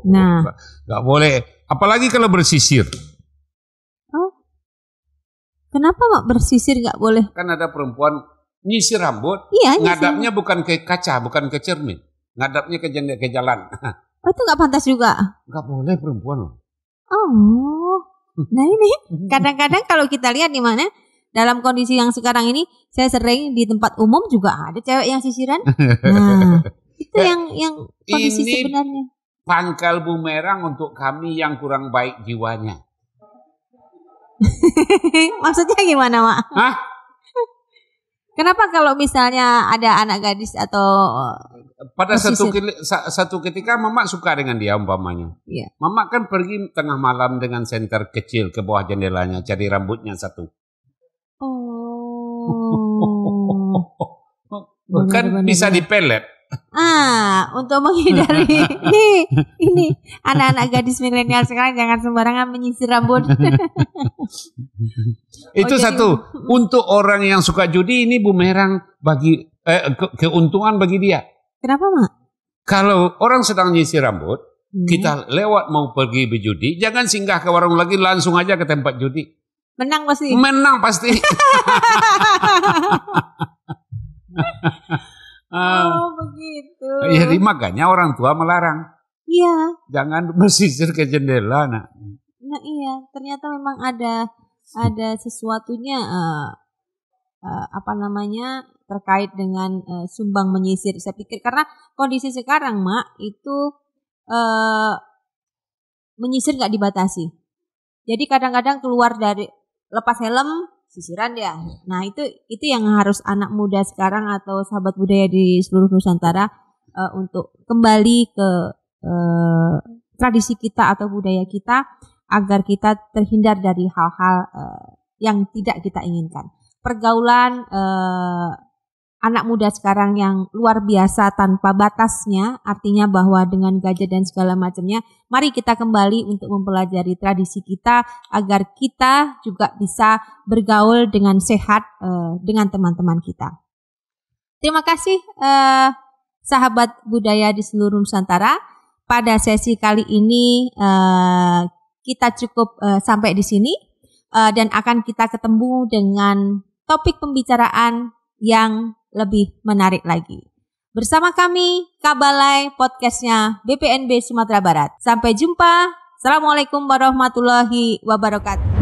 Nah, nggak boleh, apalagi kalau bersisir. Oh, kenapa, Mak, bersisir nggak boleh? Kan ada perempuan nyisir rambut, ngadapnya bukan ke kaca, bukan ke cermin, ngadapnya ke jendela, ke jalan. Oh, itu nggak pantas juga? Nggak boleh perempuan loh. Oh, nah ini kadang-kadang kalau kita lihat di mana dalam kondisi yang sekarang ini, saya sering di tempat umum juga ada cewek yang sisiran. Nah, itu yang kondisi ini sebenarnya. Pangkal bumerang untuk kami yang kurang baik jiwanya. Maksudnya gimana, Mak? Hah? Kenapa kalau misalnya ada anak gadis atau pada satu ketika Mamak suka dengan dia umpamanya. Iya. Mamak kan pergi tengah malam dengan senter kecil ke bawah jendelanya cari rambutnya satu. Kan bisa dipelet. Untuk menghindari ini anak-anak gadis milenial sekarang jangan sembarangan menyisir rambut. Itu satu. Untuk orang yang suka judi ini bumerang bagi keuntungan bagi dia. Kenapa, Mak? Kalau orang sedang nyisir rambut, kita lewat mau pergi berjudi, jangan singgah ke warung lagi, langsung aja ke tempat judi. Menang pasti. Menang pasti. Oh, begitu. Jadi makanya orang tua melarang. Iya. Jangan bersisir ke jendela, Nak. Nah, iya, ternyata memang ada sesuatunya terkait dengan sumbang menyisir. Saya pikir karena kondisi sekarang, Mak, itu menyisir nggak dibatasi. Jadi kadang-kadang keluar dari lepas helm sisiran dia. Nah, itu yang harus anak muda sekarang atau sahabat budaya di seluruh Nusantara untuk kembali ke tradisi kita atau budaya kita agar kita terhindar dari hal-hal yang tidak kita inginkan. Pergaulan anak muda sekarang yang luar biasa tanpa batasnya, artinya bahwa dengan gadget dan segala macamnya, mari kita kembali untuk mempelajari tradisi kita agar kita juga bisa bergaul dengan sehat dengan teman-teman kita. Terima kasih sahabat budaya di seluruh Nusantara. Pada sesi kali ini kita cukup sampai di sini dan akan kita ketemu dengan topik pembicaraan yang lebih menarik lagi. Bersama kami, Kabalai podcastnya BPNB Sumatera Barat. Sampai jumpa. Assalamualaikum warahmatullahi wabarakatuh.